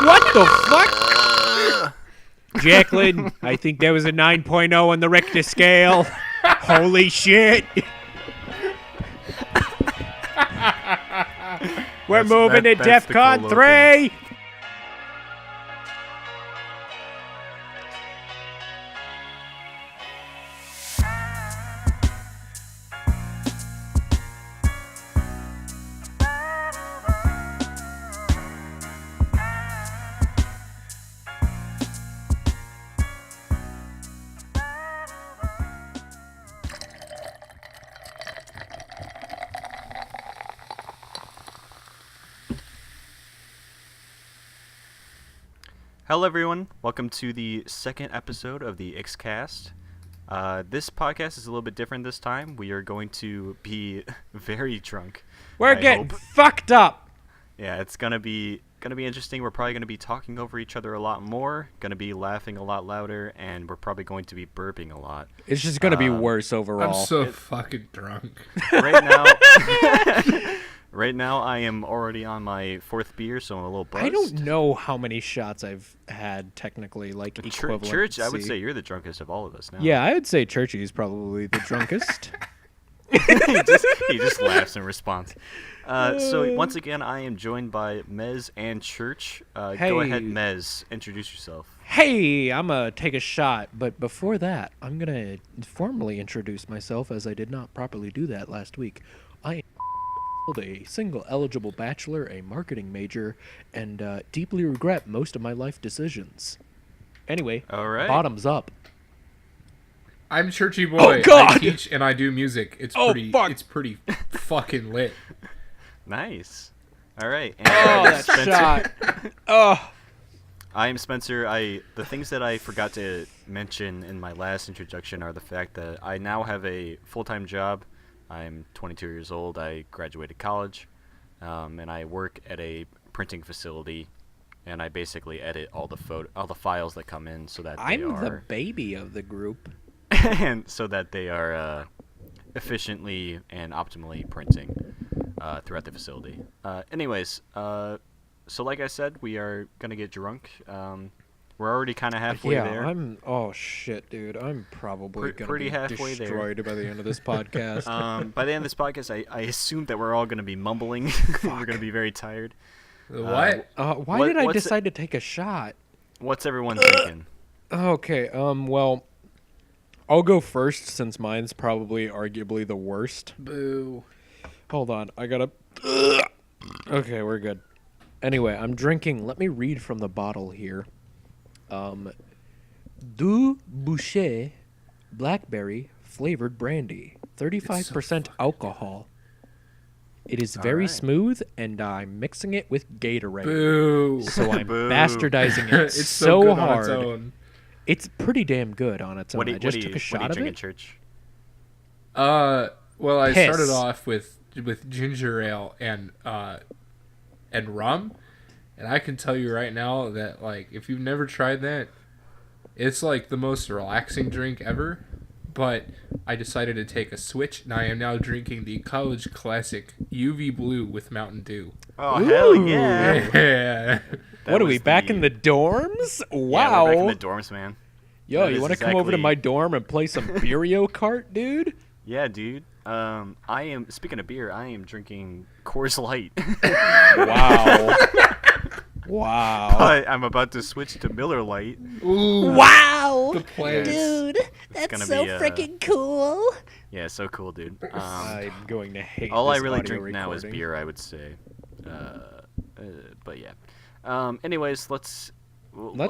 What the fuck? Jacqueline, I think there was a 9.0 on the Richter scale. Holy shit. We're moving to DEFCON 3. Hello everyone, welcome to the second episode of the ixcast. This podcast is a little bit different this time. We are going to be very drunk. We're getting fucked up. Yeah, it's gonna be interesting. We're probably gonna be talking over each other a lot more, gonna be laughing a lot louder, and we're probably going to be burping a lot. It's just gonna be worse overall. I'm so fucking drunk. Right now, I am already on my fourth beer, so I'm a little buzzed. I don't know how many shots I've had technically, like equivalent. Church, I would say you're the drunkest of all of us now. Yeah, I would say Churchy is probably the drunkest. he just laughs in response. So once again, I am joined by Mez and Church. Hey. Go ahead, Mez. Introduce yourself. Hey, I'm gonna take a shot, but before that, I'm gonna formally introduce myself as I did not properly do that last week. I am a single eligible bachelor, a marketing major, and deeply regret most of my life decisions. Anyway, all right. Bottoms up. I'm Churchy Boy. Oh, God! I teach and I do music. It's pretty fucking lit. Nice. All right. And that shot. Oh. I am Spencer. The things that I forgot to mention in my last introduction are the fact that I now have a full-time job. I'm 22 years old. I graduated college, and I work at a printing facility, and I basically edit all the files that come in so that I'm the baby of the group, and so that they are efficiently and optimally printing throughout the facility. Anyways, so like I said, we are gonna get drunk. We're already kind of halfway there. Oh shit, dude! I'm probably gonna pretty be halfway destroyed by the end of this podcast. By the end of this podcast, I assume that we're all gonna be mumbling. We're gonna be very tired. What? Why did I decide to take a shot? What's everyone thinking? Okay. Well, I'll go first since mine's probably arguably the worst. Boo. Hold on, I gotta. Okay, we're good. Anyway, I'm drinking. Let me read from the bottle here. Du Boucher Blackberry Flavored Brandy, 35% alcohol. It is very smooth, and I'm mixing it with Gatorade. Boo. So I'm bastardizing it it's so good hard. on its own. It's pretty damn good on its own. I just took a shot of it. Church? Well, I Piss. started off with ginger ale and rum, and I can tell you right now that, like, if you've never tried that, it's like the most relaxing drink ever. But I decided to take a switch, and I am now drinking the college classic UV Blue with Mountain Dew. Oh, Ooh. hell yeah! Yeah. What are we, back in the dorms? Yeah, Wow. we're back in the dorms, man. Yo, you want to come over to my dorm and play some Mario Kart, dude? Yeah, dude. Speaking of beer, I am drinking Coors Light. Wow. Wow. But I'm about to switch to Miller Lite. Ooh. Wow, The plants. dude, that's gonna so be, freaking cool. Yeah, so cool, dude. I'm going to hate All I this really audio drink now is recording. beer, I would say. But yeah. Anyways, let's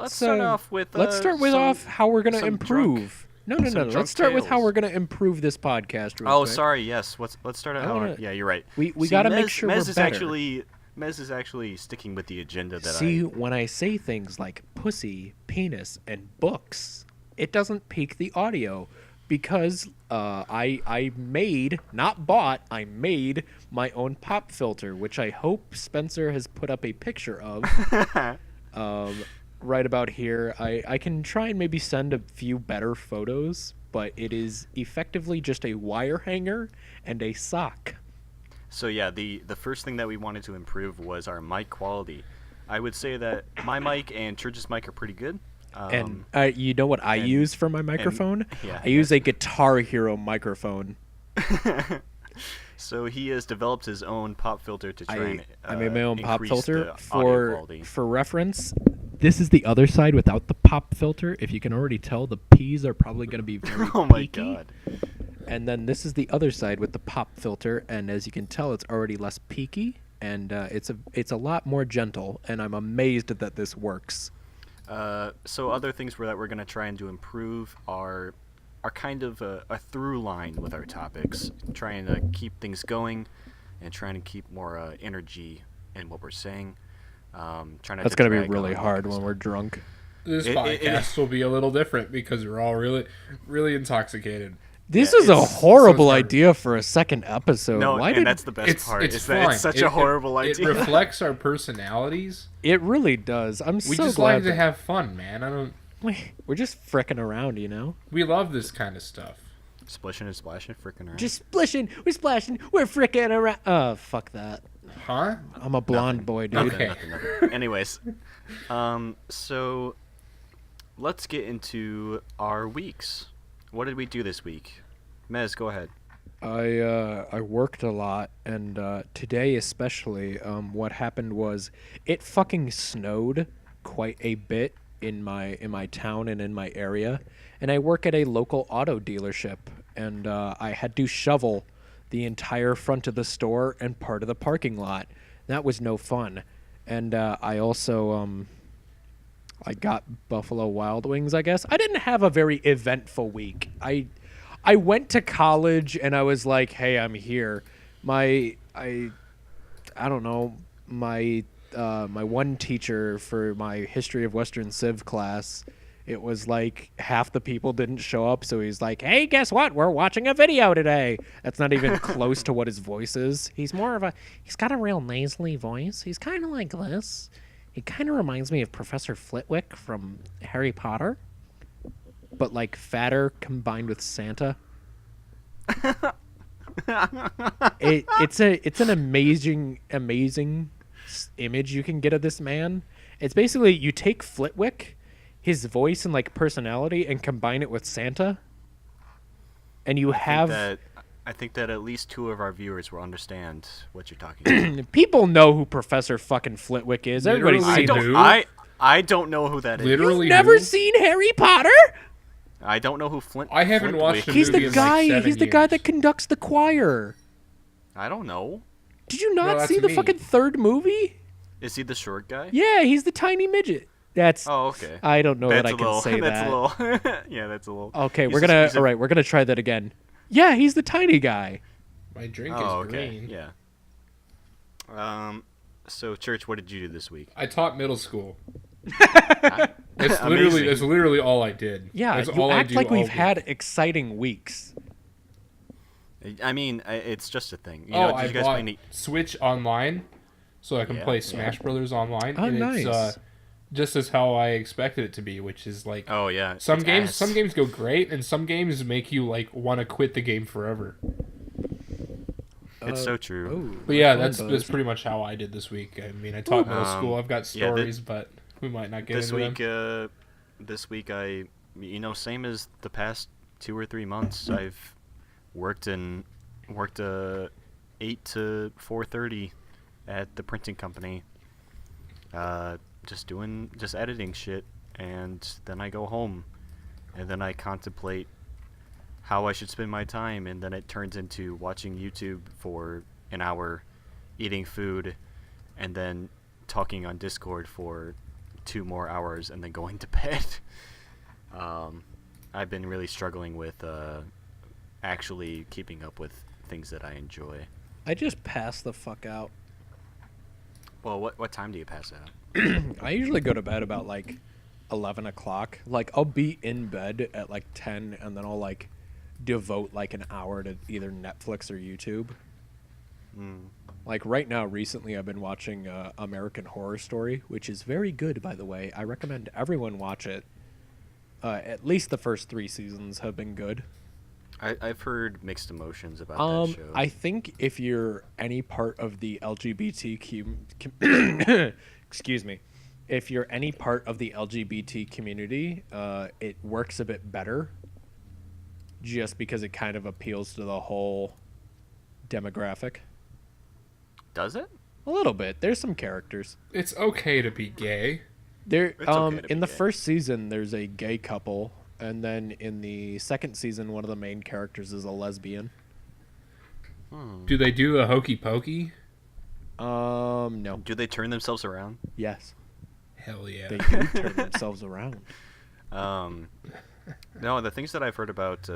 start off with. Let's start with how we're gonna improve. No. drunk Let's start with how tales. we're gonna improve this podcast. Real Oh, quick. sorry. Yes. Let's start at. Yeah, you're right. We gotta make sure Mez we're is better. Mez is actually sticking with the agenda that See, when I say things like pussy, penis, and books, it doesn't peak the audio because I made, not bought, I made my own pop filter, which I hope Spencer has put up a picture of. Right about here. I can try and maybe send a few better photos, but it is effectively just a wire hanger and a sock. So yeah, the first thing that we wanted to improve was our mic quality. I would say that my mic and Church's mic are pretty good. And you know what I and- use for my microphone? yeah, I use a Guitar Hero microphone. So he has developed his own pop filter to try and I made my own pop increase filter the audio for quality. reference. This is the other side without the pop filter. If you can already tell, the P's are probably going to be very Oh my peaky. god. And then this is the other side with the pop filter, and as you can tell, it's already less peaky, and it's a lot more gentle. And I'm amazed that this works. So other things that we're going to try and do improve are kind of a through line with our topics, trying to keep things going and trying to keep more energy in what we're saying. Trying not That's to going to be drag really on hard because- when we're drunk. This It- podcast will be a little different because we're all really intoxicated. This Yeah, is a it's- horrible so sorry. idea for a second episode. No, Why and did that's the best part. It's Is fine. that it's such a horrible It idea. reflects our personalities. it really does? I'm We so just glad like to that- have fun, man. We're just fricking around, you know. We love this kind of stuff. Splishing and splashing, freaking around. Just splishing, we're splashing, we're fricking around. Fuck that. Huh? I'm a blonde boy, dude. Okay. Nothing. Anyways, so let's get into our weeks. What did we do this week? Mez, go ahead. I worked a lot, and today especially, what happened was it fucking snowed quite a bit in my town and in my area, and I work at a local auto dealership, and I had to shovel the entire front of the store and part of the parking lot. That was no fun, and I also I got Buffalo Wild Wings, I guess. I didn't have a very eventful week. I went to college and I was like, "Hey, I'm here." I don't know, my one teacher for my History of Western Civ class, it was like half the people didn't show up, so he's like, "Hey, guess what? We're watching a video today." That's not even close to what his voice is. He's got a real nasally voice. He's kind of like this. He kind of reminds me of Professor Flitwick from Harry Potter, but like fatter combined with Santa. It's an amazing image you can get of this man. It's basically you take Flitwick, his voice and like personality, and combine it with Santa, and you have I think that at least 2 of our viewers will understand what you're talking about. people know who Professor fucking Flitwick is. Everybody's Literally seen who? him. I don't know who that is. Literally, Never who? seen Harry Potter? I don't know who Flint. I haven't Flintwick watched a He's movie the in guy. like 7 He's the guy years. that conducts the choir. I don't know. Did you No, not that's see the me. fucking third movie? Is he the short guy? Yeah, he's the tiny midget. That's. Oh, okay. I don't know that That's I a can little, say that's that. a little. Yeah, that's a little. Okay, He's we're just- gonna. he's a- All right, we're gonna try that again. Yeah, he's the tiny guy. My drink Oh, is okay. green. Yeah. So Church, what did you do this week? I taught middle school. Amazing. That's literally all I did. Yeah, That's you all I act do like all we've week. had exciting weeks. I mean, it's just a thing. You Oh, know, I did you guys bought play any? Switch online, so I can Yeah, play yeah. Smash Brothers online. Oh, and nice. It's just as how I expected it to be, which is like Oh yeah. some it's games. ass. Some games go great, and some games make you like want to quit the game forever. It's so true. Oh, But yeah, my that's phone that's buzzed. pretty much how I did this week. I mean, I taught middle school. I've got yeah, stories, but we might not get This into week, them. this week I, same as the past 2 or 3 months, I've worked 8 to 4:30 at the printing company. Just editing shit, and then I go home, and then I contemplate how I should spend my time, and then it turns into watching YouTube for an hour, eating food, and then talking on Discord for 2 more hours, and then going to bed. I've been really struggling with actually keeping up with things that I enjoy. I just pass the fuck out. Well, what time do you pass out? I usually go to bed about like 11 o'clock. Like I'll be in bed at like 10, and then I'll like devote like an hour to either Netflix or YouTube. Like right now, recently I've been watching American Horror Story, which is very good, by the way. I recommend everyone watch it. At least the first 3 seasons have been good. I've heard mixed emotions about that show. I think if you're any part of the LGBTQ excuse me, if you're any part of the LGBT community, it works a bit better just because it kind of appeals to the whole demographic. Does it? A little bit. There's some characters. It's okay to be gay. There It's okay to in be the gay. first season there's a gay couple, and then in the second season one of the main characters is a lesbian. Do they do a hokey pokey? No. Do they turn themselves around? Yes. Hell yeah. They do turn themselves around. No, the things that I've heard about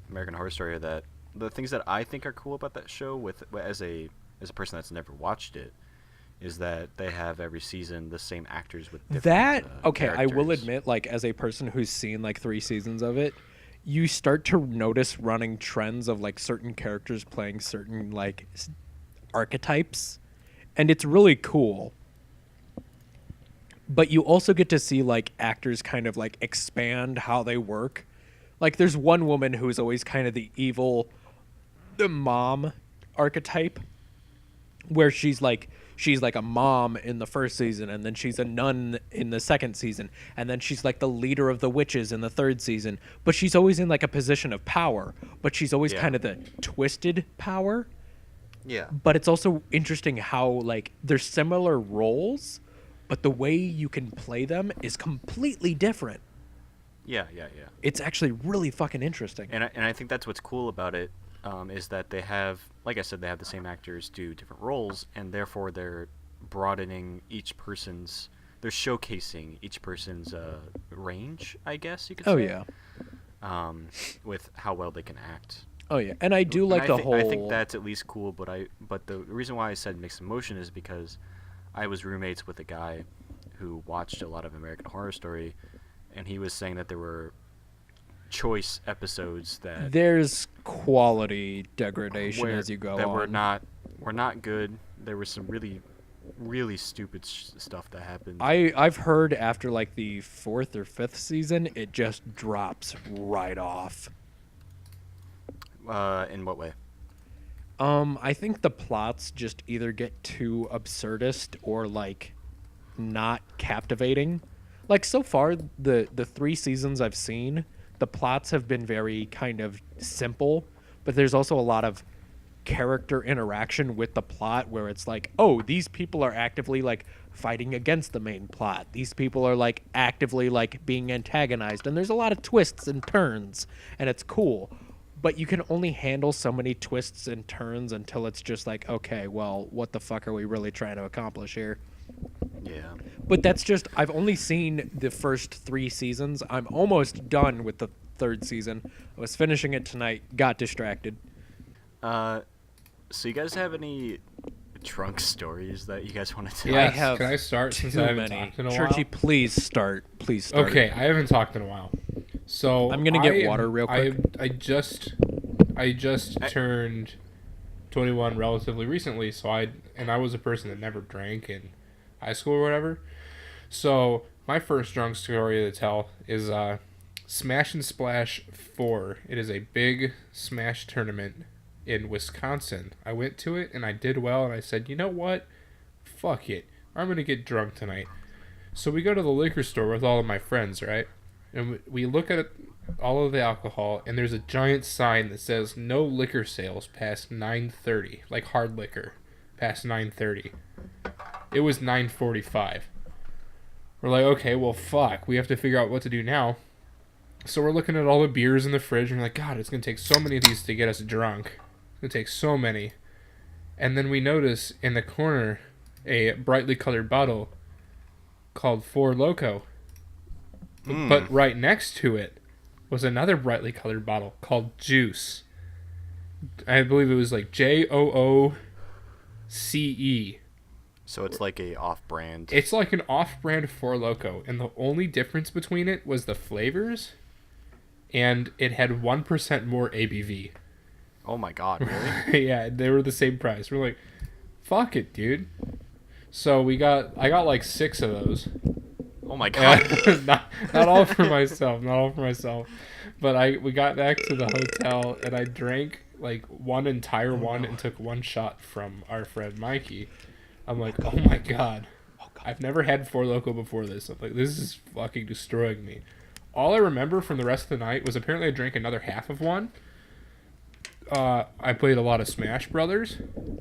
American Horror Story are that the things that I think are cool about that show, as a person that's never watched it, is that they have every season the same actors with different That okay, I will characters. admit, like as a person who's seen like 3 seasons of it, you start to notice running trends of like certain characters playing certain like archetypes, and it's really cool. But you also get to see like actors kind of like expand how they work. Like there's one woman who's always kind of the the mom archetype, where she's like a mom in the first season, and then she's a nun in the second season, and then she's like the leader of the witches in the third season. But she's always in like a position of power, but she's always Yeah. kind of the twisted power. Yeah. But it's also interesting how like they're similar roles, but the way you can play them is completely different. Yeah. It's actually really fucking interesting. And I think that's what's cool about it, is that they have, like I said, they have the same actors do different roles, and therefore they're broadening they're showcasing each person's range, I guess you could say. Oh yeah. With how well they can act. Oh yeah. And I do And like the whole I think that's at least cool, but the reason why I said mixed emotion is because I was roommates with a guy who watched a lot of American Horror Story, and he was saying that there were choice episodes that there's quality degradation as you go that on. were not good. There was some really stupid stuff that happened. I've heard after like the 4th or 5th season, it just drops right off. In what way? I think the plots just either get too absurdist or like not captivating. Like so far, the 3 seasons I've seen, the plots have been very kind of simple, but there's also a lot of character interaction with the plot where it's like, oh, these people are actively like fighting against the main plot. These people are like actively like being antagonized, and there's a lot of twists and turns, and it's cool. But you can only handle so many twists and turns until it's just like, okay, well, what the fuck are we really trying to accomplish here? Yeah. But that's just, I've only seen the first 3 seasons. I'm almost done with the 3rd season. I was finishing it tonight, got distracted. So you guys have any drunk stories that you guys want to tell? Yeah. I Yes, have can I start since too I haven't many. talked in a Churchy, while? please start. Please start. Okay, I haven't talked in a while. So I'm gonna get water real quick. I just turned 21 relatively recently, so I was a person that never drank in high school or whatever. So my first drunk story to tell is Smash and Splash 4. It is a big Smash tournament in Wisconsin. I went to it and I did well, and I said, you know what? Fuck it. I'm gonna get drunk tonight. So we go to the liquor store with all of my friends, right? And we look at all of the alcohol, and there's a giant sign that says no liquor sales past 9:30, like hard liquor, past 9:30. It was 9:45. We're like, okay, well, fuck. We have to figure out what to do now. So we're looking at all the beers in the fridge, and we're like, God, it's going to take so many of these to get us drunk. It's going to take so many. And then we notice in the corner a brightly colored bottle called Four Loko. But right next to it was another brightly colored bottle called Juice. I believe it was like JOOCE. So it's like a off-brand. It's like an off-brand Four Loko, and the only difference between it was the flavors, and it had 1% more ABV. Oh my god, really? Yeah, they were the same price. We're like, fuck it, dude. So I got like 6 of those. Oh my god. not all for myself, but we got back to the hotel, and I drank like one entire one and took one shot from our friend Mikey. I'm like, oh my god. I've never had Four Loko before this. I'm like, this is fucking destroying me. All I remember from the rest of the night was apparently I drank another half of one. I played a lot of Smash Brothers,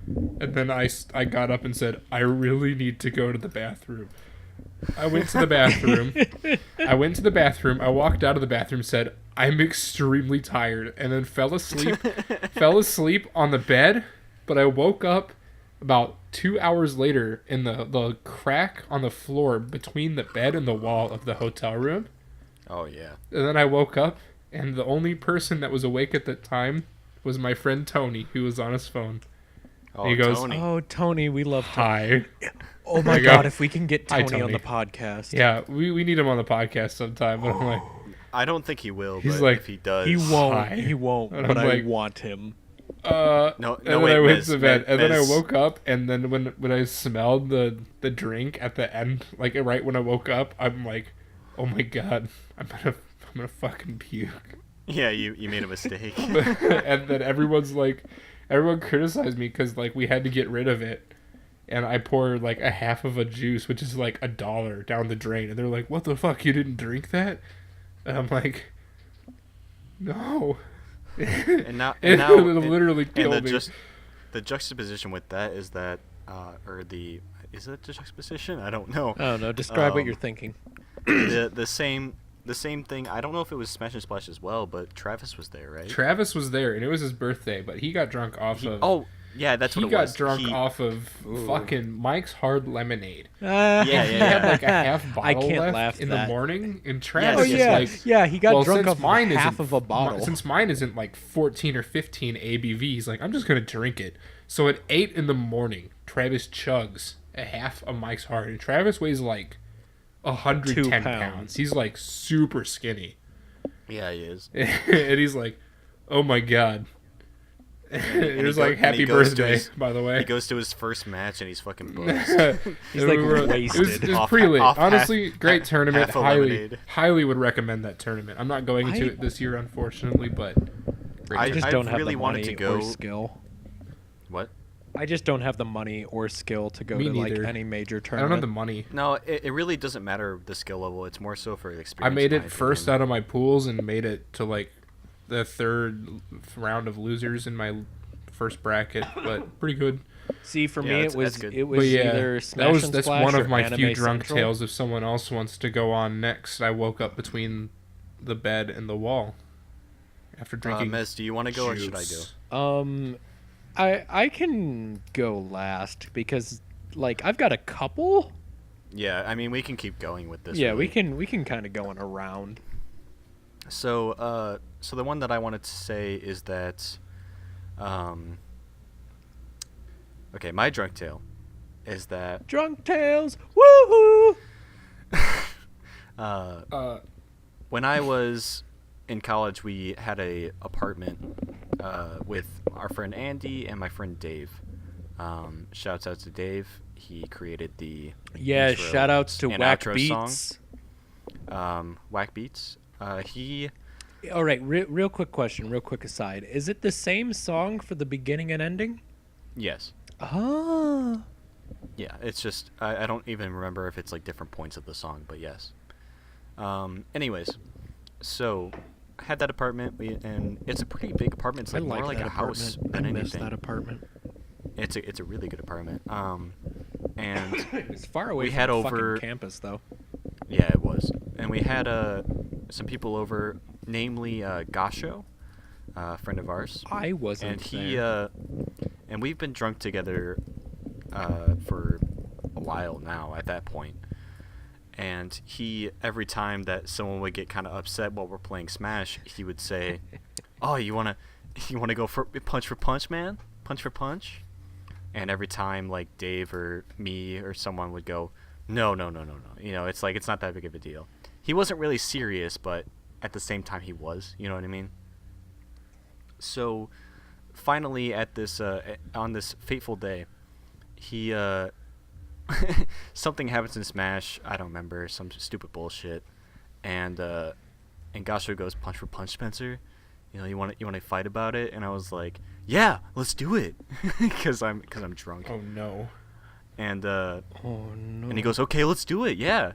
and then I got up and said, I really need to go to the bathroom. I went to the bathroom. I walked out of the bathroom, said, I'm extremely tired, and then fell asleep on the bed, but I woke up about 2 hours later in the crack on the floor between the bed and the wall of the hotel room. Oh, yeah. And then I woke up, and the only person that was awake at that time was my friend Tony, who was on his phone. Oh, He goes, Tony. Oh, Tony, we love Tony. Hi. Oh my I go, God, if we can get "Hi, Tony on Tony." the podcast. Yeah, we need him on the podcast sometime, but I'm like, I don't think he will, He's but like, if he does... He won't. Hi. He won't. And But I'm I like, want him. No, and then wait, I went Mez, to bed, and then I Mez- woke up, and then when I smelled the drink at the end, like right when I woke up, I'm like, oh my God, I'm gonna fucking puke. Yeah, you made a mistake. And then everyone criticized me because like we had to get rid of it, and I poured like a half of a juice, which is like $1, down the drain, and they're like, what the fuck, you didn't drink that? And I'm like, no. And now, It'll literally kill and me. the juxtaposition with that is that, is it the juxtaposition? I don't know. I don't know. Describe what Um, you're thinking. the same thing. I don't know if it was Smash and Splash as well, but Travis was there, right? Travis was there, and it was his birthday, but he got drunk off of. Oh, yeah, that's he what it was. got drunk He- off of fucking Mike's Hard Lemonade. Yeah, He had like a half bottle I can't left laugh in that. the morning, and Oh Travis Yes, is like, yeah, he got well, drunk since off mine half isn't- of a bottle. Since mine isn't like 14 or 15 ABV, he's like, I'm just gonna drink it. So at 8 in the morning, Travis chugs a half of Mike's Hard, and Travis weighs like 110 2 pounds. pounds. He's like super skinny, Yeah, he is. and he's like, oh my God. It was like, and he happy goes to birthday, his- by the way. He goes to his first match and he's fucking buzzed. He's And like It was, wasted. it was Off- pretty lit. off half- Honestly, great tournament. half a lemonade. Highly would recommend that tournament. I'm not going into I- it this year, unfortunately, but great I I just I don't have really the wanted money to go. or skill. What? I just don't have the money or skill to go Me to like neither. any major I don't tournament. have the money. No, it really doesn't matter the skill level. It's more so for the I experience. made in my it first opinion. out of my pools and made it to like the third round of losers in my first bracket, but pretty good. See, for Yeah, me, that's- it was that's good. it But was yeah, either Smash and that's Splash one or of my few Anime drunk Central. tales. If someone else wants to go on next, I woke up between the bed and the wall after drinking. Mez, do you want to go or should I go? juice. I can go last because like I've got a couple. Yeah, I mean we can keep going with this. Yeah, really. we can kind of go in a round. So the one that I wanted to say is that, okay, my drunk tale is that Drunk tales, woohoo! when I was in college, we had a apartment with our friend Andy and my friend Dave. Shouts out to Dave. He created the Yeah, intro shout outs to and Whack outro Beats. Whack Beats. He All right, real quick question, real quick aside. Is it the same song for the beginning and ending? yes. Ah. Yeah, it's just I don't even remember if it's like different points of the song, but yes. Anyways, so I had that apartment, and it's a pretty big apartment. It's I like like more like that a house apartment. than I miss anything. that apartment. It's a really good apartment. And It's far away We from had the over- fucking campus, though. yeah, it was. And we had some people over, namely Gasho, a friend of ours. I wasn't And he there. and we've been drunk together for a while now at that point. And he, every time that someone would get kind of upset while we're playing Smash, he would say, "Oh, you wanna go for punch, man? Punch for punch?" And every time like Dave or me or someone would go, "No. You know, it's like it's not that big of a deal." He wasn't really serious, but at the same time he was. You know what I mean? So finally, at this on this fateful day, he something happens in Smash. I don't remember, some stupid bullshit, and Gasho goes, "Punch for punch, Spencer. You know, you want to fight about it?" And I was like, "Yeah, let's do it," because I'm drunk. Oh no. And Oh no. and he goes, okay, let's do it, yeah.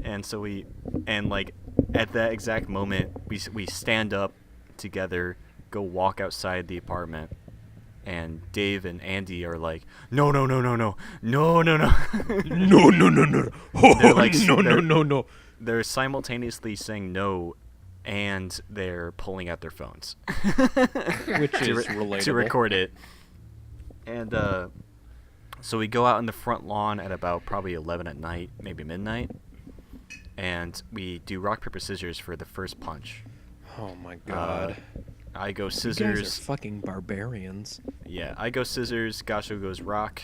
And so like at that exact moment, we stand up together, go walk outside the apartment, and Dave and Andy are like, no, no, no, no, no, no, no, no, No, no, no, no. Oh, They're like- no, no, they're- no, no. they're simultaneously saying no, and they're pulling out their phones Which to, is relatable. to record it. And so we go out in the front lawn at about probably 11 at night, maybe midnight, and we do rock paper scissors for the first punch. Oh my god. I go You guys scissors. are fucking barbarians. Yeah, I go scissors. Gasho goes rock.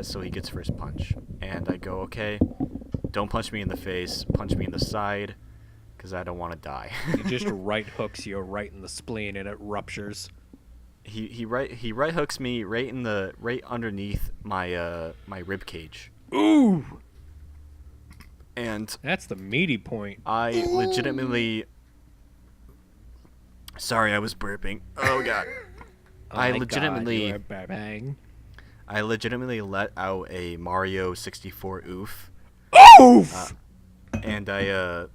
So he gets first punch, and I go, okay, don't punch me in the face, punch me in the side, because I don't want to die. He just right hooks you right in the spleen and it ruptures. He right hooks me right underneath my my rib cage, Ooh! and That's the meaty point. I legitimately. Sorry, I was burping. Oh god. Oh I my legitimately- God, you are bang. I legitimately let out a Mario 64 oof, Oof! and I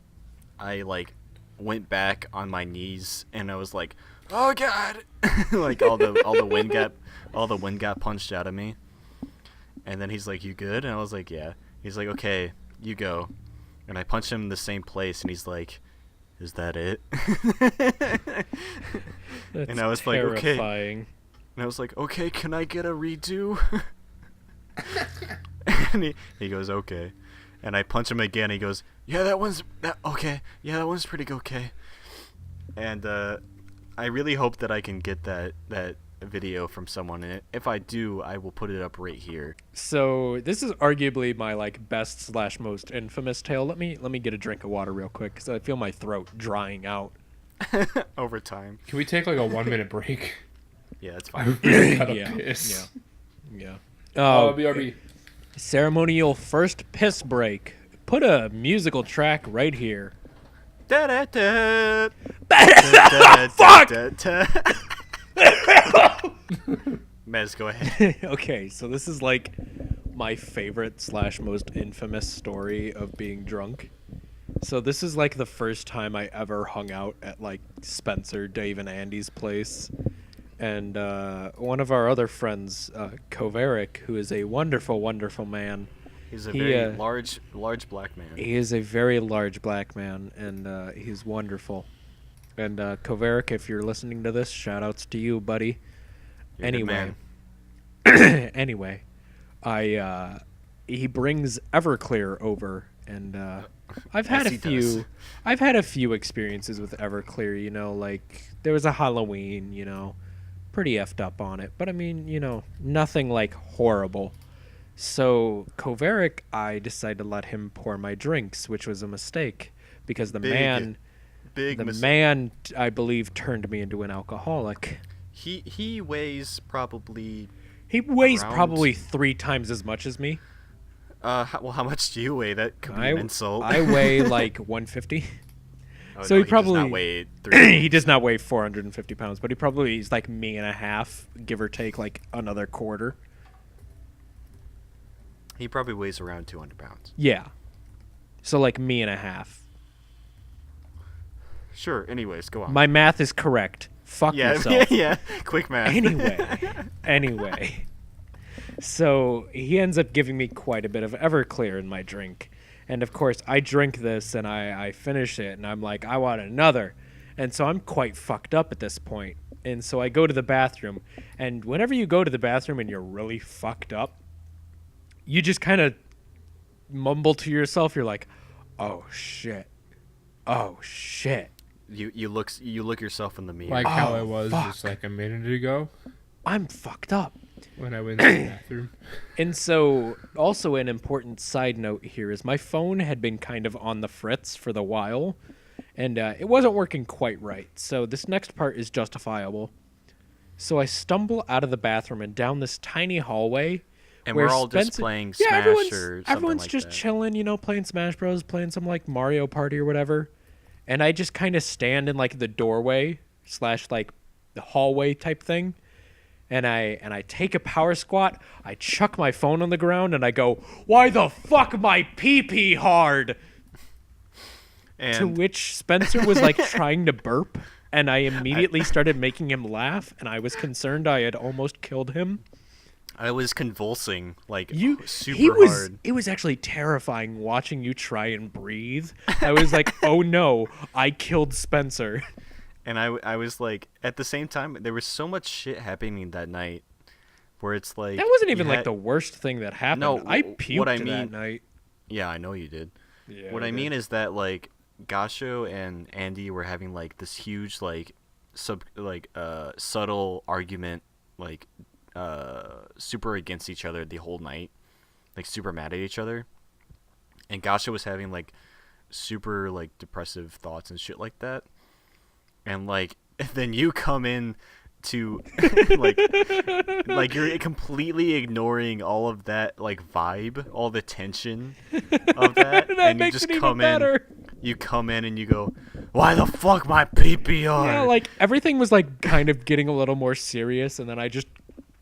like went back on my knees, and I was like, oh god, like all the wind got punched out of me, and then he's like, you good? And I was like, yeah. He's like, okay, you go, and I punched him in the same place, and he's like, is that it? That's and I was like, okay. terrifying. And I was like, okay, can I get a redo? And he goes, okay. And I punch him again. He goes, yeah, that one's okay. Yeah, that one's pretty okay. And I really hope that I can get that video from someone. And if I do, I will put it up right here. So this is arguably my like best / most infamous tale. Let me get a drink of water real quick because I feel my throat drying out. Over time. Can we take like a 1 minute break? Yeah, that's I fine. really gotta Yeah, piss. Yeah. Oh, BRB. Ceremonial first piss break. Put a musical track right here. Da-da-da. Fuck! Da-da-da. Mez, go ahead. Okay, so this is like my favorite / most infamous story of being drunk. So this is like the first time I ever hung out at like Spencer, Dave, and Andy's place. And one of our other friends, Koveric, who is a wonderful, wonderful man. He's a He, very large black man. He is a very large black man, and he's wonderful. And Koveric, if you're listening to this, shout outs to you, buddy. You're a good Anyway, man. anyway, he brings Everclear over, and I've had Yes, a he few. does. I've had a few experiences with Everclear. You know, like there was a Halloween. You know, pretty effed up on it, but I mean, you know, nothing like horrible. So Koveric, I decided to let him pour my drinks, which was a mistake because the man, I believe, turned me into an alcoholic. He weighs probably. He weighs Around- probably 3 times as much as me. How much do you weigh? That could be an insult. I weigh like 150. Oh, so no, he probably does not weigh 3. he does not weigh 450 pounds, but he probably is like me and a half, give or take like another quarter. He probably weighs around 200 pounds. Yeah. So like me and a half. Sure. Anyways, go on. My math is correct. Fuck yeah, yourself. yeah. Quick math. Anyway. So he ends up giving me quite a bit of Everclear in my drink. And of course, I drink this and I finish it and I'm like, I want another. And so I'm quite fucked up at this point. And so I go to the bathroom. And whenever you go to the bathroom and you're really fucked up, you just kind of mumble to yourself. You're like, oh shit. Oh shit. You look yourself in the mirror. Like how Oh, I was fuck. just like a minute ago I'm fucked up. when I went to the bathroom. And so, also an important side note here is my phone had been kind of on the fritz for the while, and it wasn't working quite right. So this next part is justifiable. So I stumble out of the bathroom and down this tiny hallway. and where we're all just Spencer- playing Yeah, Smash or something everyone's like just that. chilling, you know, playing Smash Bros, playing some like Mario Party or whatever. And I just kind of stand in like the doorway / like the hallway type thing. and I take a power squat. I chuck my phone on the ground, and I go, "Why the fuck my pee hard?" To And which Spencer was like trying to burp, and I immediately started making him laugh, and I was concerned I had almost killed him. I was convulsing like super He was hard. it was actually terrifying watching you try and breathe. I was like, "Oh no, I killed Spencer." And I was like, at the same time, there was so much shit happening that night, where it's like That wasn't even you like had- the worst thing that happened. No, I what puked I that mean- night. Yeah, I know you did. Yeah, What I mean is that like Gasho and Andy were having like this huge like subtle argument, like super against each other the whole night, like super mad at each other, and Gasho was having like super like depressive thoughts and shit like that, and like then you come in to like you're completely ignoring all of that like vibe, all the tension of that, That and you makes just it even come better. you come in and you go, "Why the fuck my pee hard?" Yeah, like everything was like kind of getting a little more serious, and then I just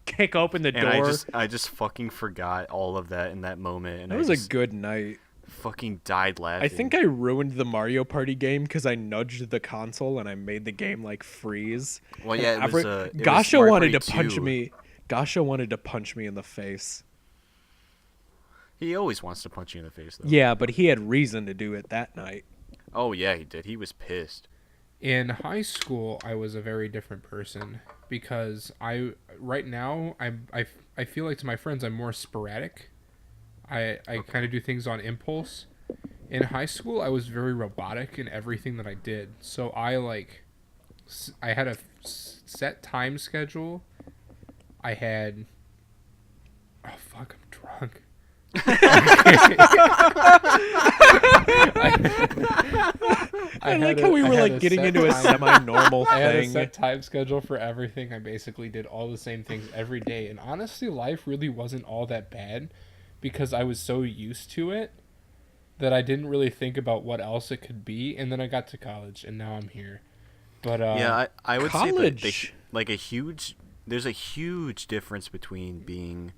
kick open the and door. I just fucking forgot all of that in that moment, and That I was just a good night. fucking died laughing. I think I ruined the Mario Party game because I nudged the console and I made the game like freeze. Well, And yeah, it was Gasha Mario wanted to Party punch 2. me. Gasha wanted to punch me in the face. He always wants to punch you in the face, though. Yeah, but he had reason to do it that night. Oh yeah, he did. He was pissed. In high school, I was a very different person because right now I feel like to my friends I'm more sporadic. I kind of do things on impulse. In high school, I was very robotic in everything that I did. So I had a set time schedule. I had oh fuck, I'm drunk. I like how we were like getting into a semi-normal I had a thing. set time schedule for everything. I basically did all the same things every day. And honestly, life really wasn't all that bad because I was so used to it that I didn't really think about what else it could be. And then I got to college and now I'm here. But Yeah, I would say that college. there's a huge difference between being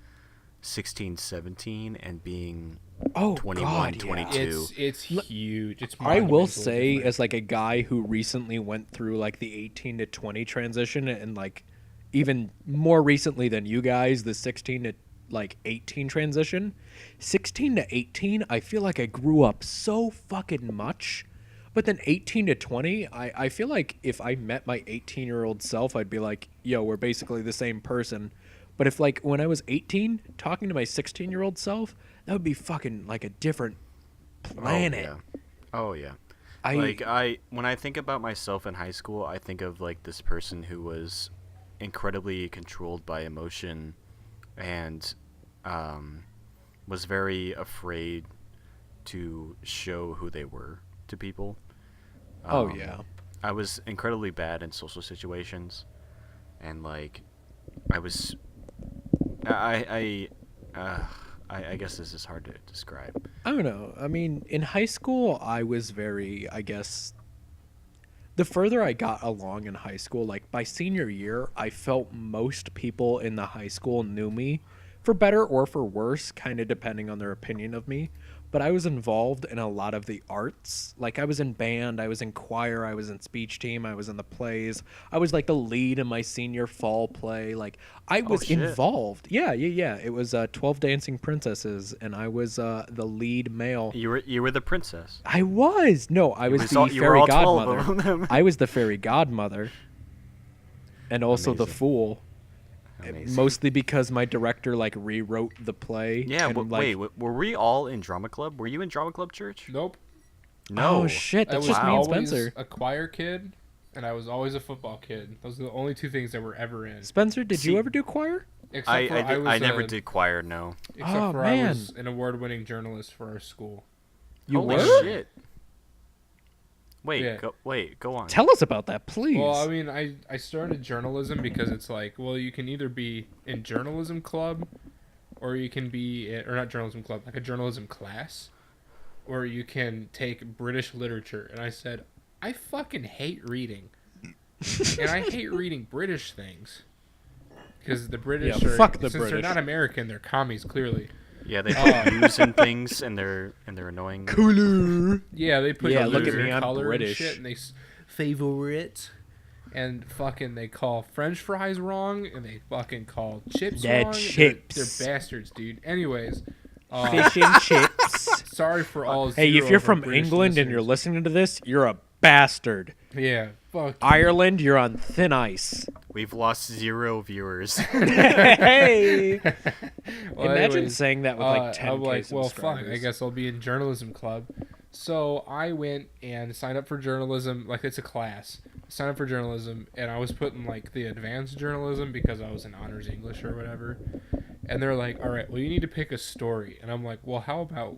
16, 17 and being Oh 21, God, yeah. 22. it's huge. It's I will monumentally say, different. as like a guy who recently went through like the 18 to 20 transition, and like even more recently than you guys, the 16 to like 18 transition, 16 to 18, I feel like I grew up so fucking much. But then 18 to 20, I feel like if I met my 18-year-old self, I'd be like, yo, we're basically the same person. But if like when I was 18, talking to my 16-year-old self, that would be fucking like a different planet. Oh yeah. When I think about myself in high school, I think of like this person who was incredibly controlled by emotion and was very afraid to show who they were to people. Oh yeah. I was incredibly bad in social situations, and like I was I guess this is hard to describe. I don't know. I mean, in high school, I was very, I guess, the further I got along in high school, like by senior year, I felt most people in the high school knew me, for better or for worse, kind of depending on their opinion of me. But I was involved in a lot of the arts. Like I was in band, I was in choir, I was in speech team, I was in the plays. I was like the lead in my senior fall play. Like I was shit. involved. Yeah. It was 12 Dancing Princesses, and I was the lead male. You were the princess. I was. No, I was was the all- you were fairy all 12 of godmother. them. I was the fairy godmother. And also the Amazing. fool. Amazing. Mostly because my director like rewrote the play. Yeah, and, but like, were we all in drama club? Were you in drama club, Church? Nope. No. Oh shit, I that's was just me and always Spencer. a choir kid, and I was always a football kid. Those are the only two things that were ever in. Spencer, did See- you ever do choir? Except for I never did choir. No. Except Oh, for I man. was an award-winning journalist for our school. You Holy were? shit. Wait, Yeah. go on. Tell us about that, please. Well, I mean, I started journalism because it's like, well, you can either be in journalism club, or you can be, or not journalism club, like a journalism class, or you can take British literature. And I said, I fucking hate reading. And I hate reading British things. Because the British Yeah, are, fuck the since they're British. not American, they're commies, clearly. Yeah, they put news and things, and they're annoying. Cooler. Yeah, they put Yeah, look at color me, I'm color British. and shit, and they favorite, and fucking they call French fries wrong, and they fucking call chips Yeah, wrong. chips. They're bastards, dude. Anyways, Fish and chips. sorry for all. Hey, zero if you're of our from British England and you're listeners. listening to this, you're a bastard. Yeah, fuck. Ireland, you're on thin ice. We've lost 0 viewers. Hey. Well, Imagine anyways, saying that with like 10K I'm like, well, fuck. subscribers. I guess I'll be in journalism club. So I went and signed up for journalism. Like, it's a class. Signed up for journalism, and I was put in like the advanced journalism because I was in honors English or whatever. And they're like, all right, well, you need to pick a story. And I'm like, well, how about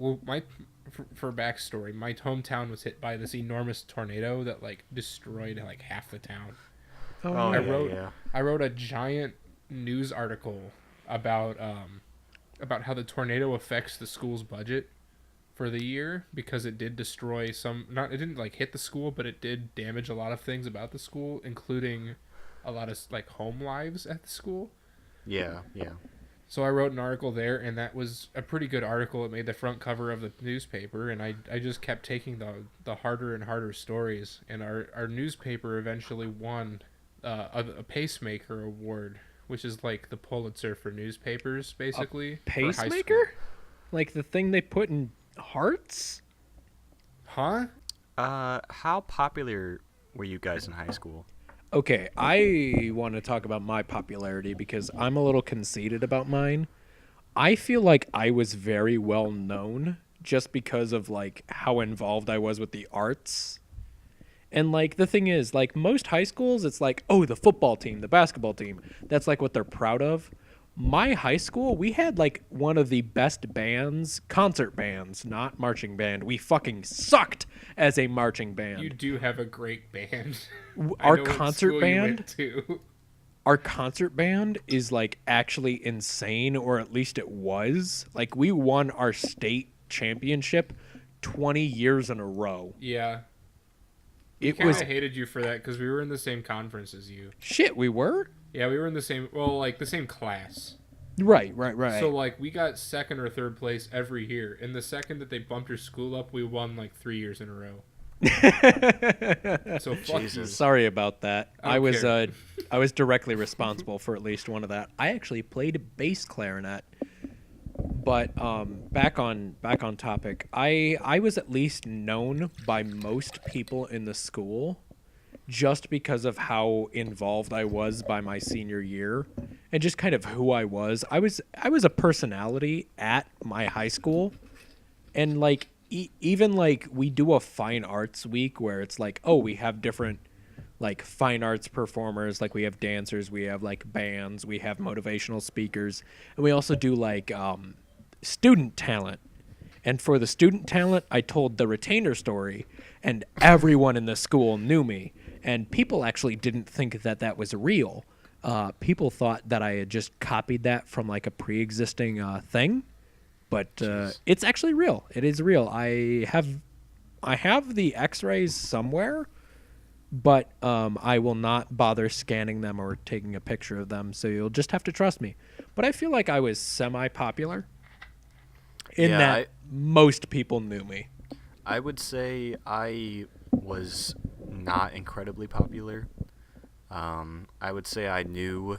for backstory, my hometown was hit by this enormous tornado that like destroyed like half the town. Oh, I yeah, wrote yeah. I wrote a giant news article about how the tornado affects the school's budget for the year, because it did destroy it didn't like hit the school, but it did damage a lot of things about the school, including a lot of like home lives at the school. Yeah, yeah. So I wrote an article there, and that was a pretty good article. It made the front cover of the newspaper, and I just kept taking the harder and harder stories, and our newspaper eventually won a pacemaker award, which is like the Pulitzer for newspapers, basically. for high school. Pacemaker? Like the thing they put in hearts? Huh? How popular were you guys in high school? Okay, I want to talk about my popularity because I'm a little conceited about mine. I feel like I was very well known just because of like how involved I was with the arts. And like the thing is, like most high schools, it's like, oh, the football team, the basketball team. That's like what they're proud of. My high school, we had like one of the best bands, concert bands, not marching band. We fucking sucked as a marching band. You do have a great band. I Our know what concert school you band? went to. Our concert band is like actually insane, or at least it was. Like we won our state championship 20 years in a row. Yeah. It I was hated you for that because we were in the same conference as you. shit. We were Yeah, we were in the same, well, like the same class. right. So like we got second or third place every year. And the second that they bumped your school up, we won like 3 years in a row. So fuck you. Jesus. Sorry about that. I I don't was care. I was directly responsible for at least one of that. I actually played bass clarinet. But back on topic, I was at least known by most people in the school just because of how involved I was by my senior year and just kind of who I was. I was a personality at my high school, and like even like we do a fine arts week where it's like, oh, we have different like fine arts performers, like we have dancers, we have like bands, we have motivational speakers, and we also do like student talent. And for the student talent, I told the retainer story, and everyone in the school knew me. And people actually didn't think that that was real. People thought that I had just copied that from like a pre-existing thing, but it's actually real. It is real. I have the X-rays somewhere, but I will not bother scanning them or taking a picture of them. So you'll just have to trust me. But I feel like I was semi-popular in Yeah, that most people knew me. I would say I was not incredibly popular. I would say I knew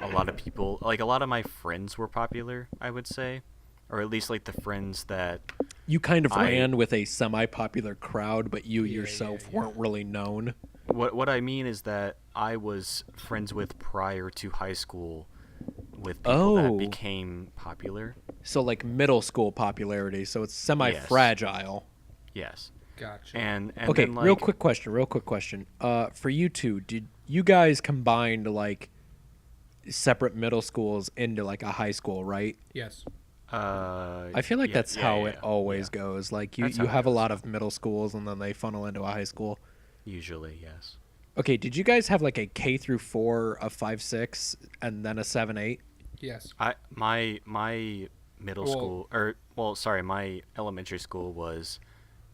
a lot of people. Like, a lot of my friends were popular, I would say. Or at least, like, the friends that... You kind of I- ran with a semi-popular crowd, but you yourself yeah. weren't really known. What I mean is that I was friends with prior to high school with people Oh. that became popular. So like middle school popularity, so it's semi-fragile. Yes. Gotcha. And Okay, then, like, real quick question. For you two, did you guys combined like separate middle schools into like a high school, right? Yes. I feel like that's how it always goes. Like you That's how it have a goes. lot of middle schools and then they funnel into a high school. Usually, yes. Okay, did you guys have like a K through 4, a 5-6, and then a 7-8? Yes. My middle Well- school, my elementary school was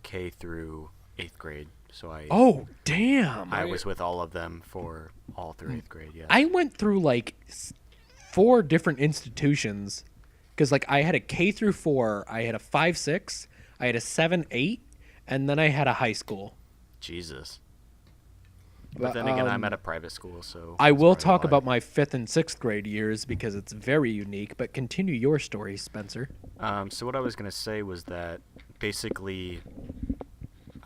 K through 8th grade. So Oh, damn. I was with all of them for all through 8th grade. Yeah. I went through like 4 different institutions, because like I had a K through 4, I had a 5-6, I had a 7-8, and then I had a high school. Jesus. But then again, I'm at a private school, so I that's will probably talk why. about my 5th and 6th grade years because it's very unique. But continue your story, Spencer. So what I was gonna say was that basically,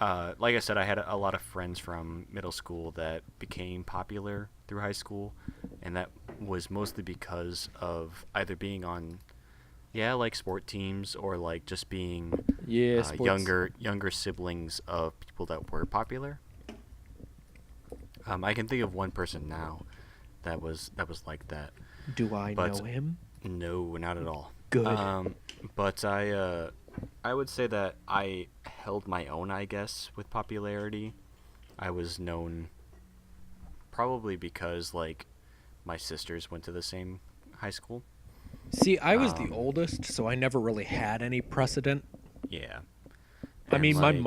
like I said, I had a lot of friends from middle school that became popular through high school, and that was mostly because of either being on, like sport teams or like just being Yeah, sports. younger siblings of people that were popular. I can think of one person now that was like that. Do I But- know him? No, not at all. Good. But I would say that I held my own, I guess, with popularity. I was known probably because like my sisters went to the same high school. See, I was the um, oldest, so I never really had any precedent. Yeah. I And, mean, like,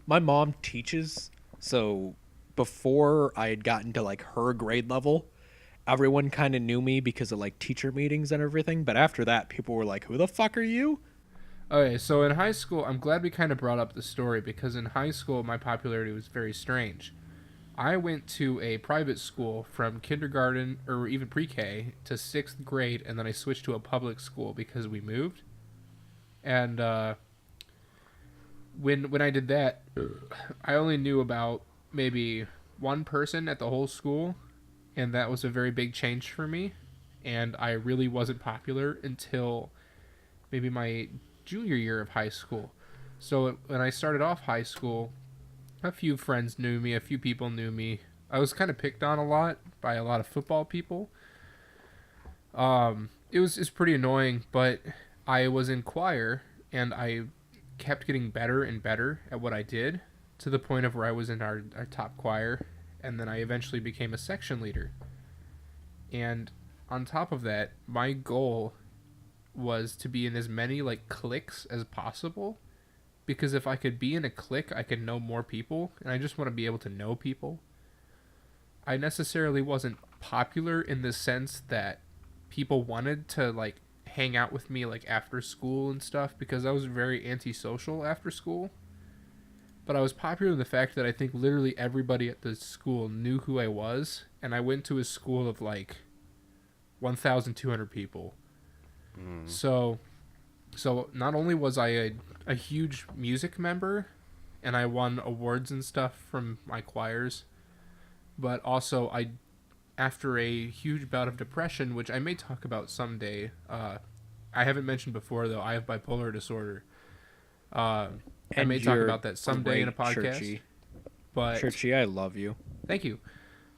my mom teaches, so before I had gotten to like her grade level, everyone kind of knew me because of like teacher meetings and everything. But after that, people were like, "Who the fuck are you?" Okay, so in high school, I'm glad we kind of brought up the story because in high school, my popularity was very strange. I went to a private school from kindergarten or even pre-K to 6th grade, and then I switched to a public school because we moved. And when I did that, I only knew about maybe one person at the whole school, and that was a very big change for me. And I really wasn't popular until maybe my junior year of high school. So when I started off high school, a few friends knew me, a few people knew me. I was kind of picked on a lot by a lot of football people. It's pretty annoying, but I was in choir and I kept getting better and better at what I did to the point of where I was in our top choir, and then I eventually became a section leader. And on top of that, my goal was to be in as many like cliques as possible, because if I could be in a clique, I could know more people, and I just want to be able to know people. I necessarily wasn't popular in the sense that people wanted to like hang out with me like after school and stuff, because I was very antisocial after school. But I was popular in the fact that I think literally everybody at the school knew who I was, and I went to a school of like 1,200 people. So not only was I a huge music member, and I won awards and stuff from my choirs, but also after a huge bout of depression, which I may talk about someday. I haven't mentioned before though, I have bipolar disorder. I And may talk you're about that someday in a great, podcast. Churchy. But Churchy, I love you. thank you.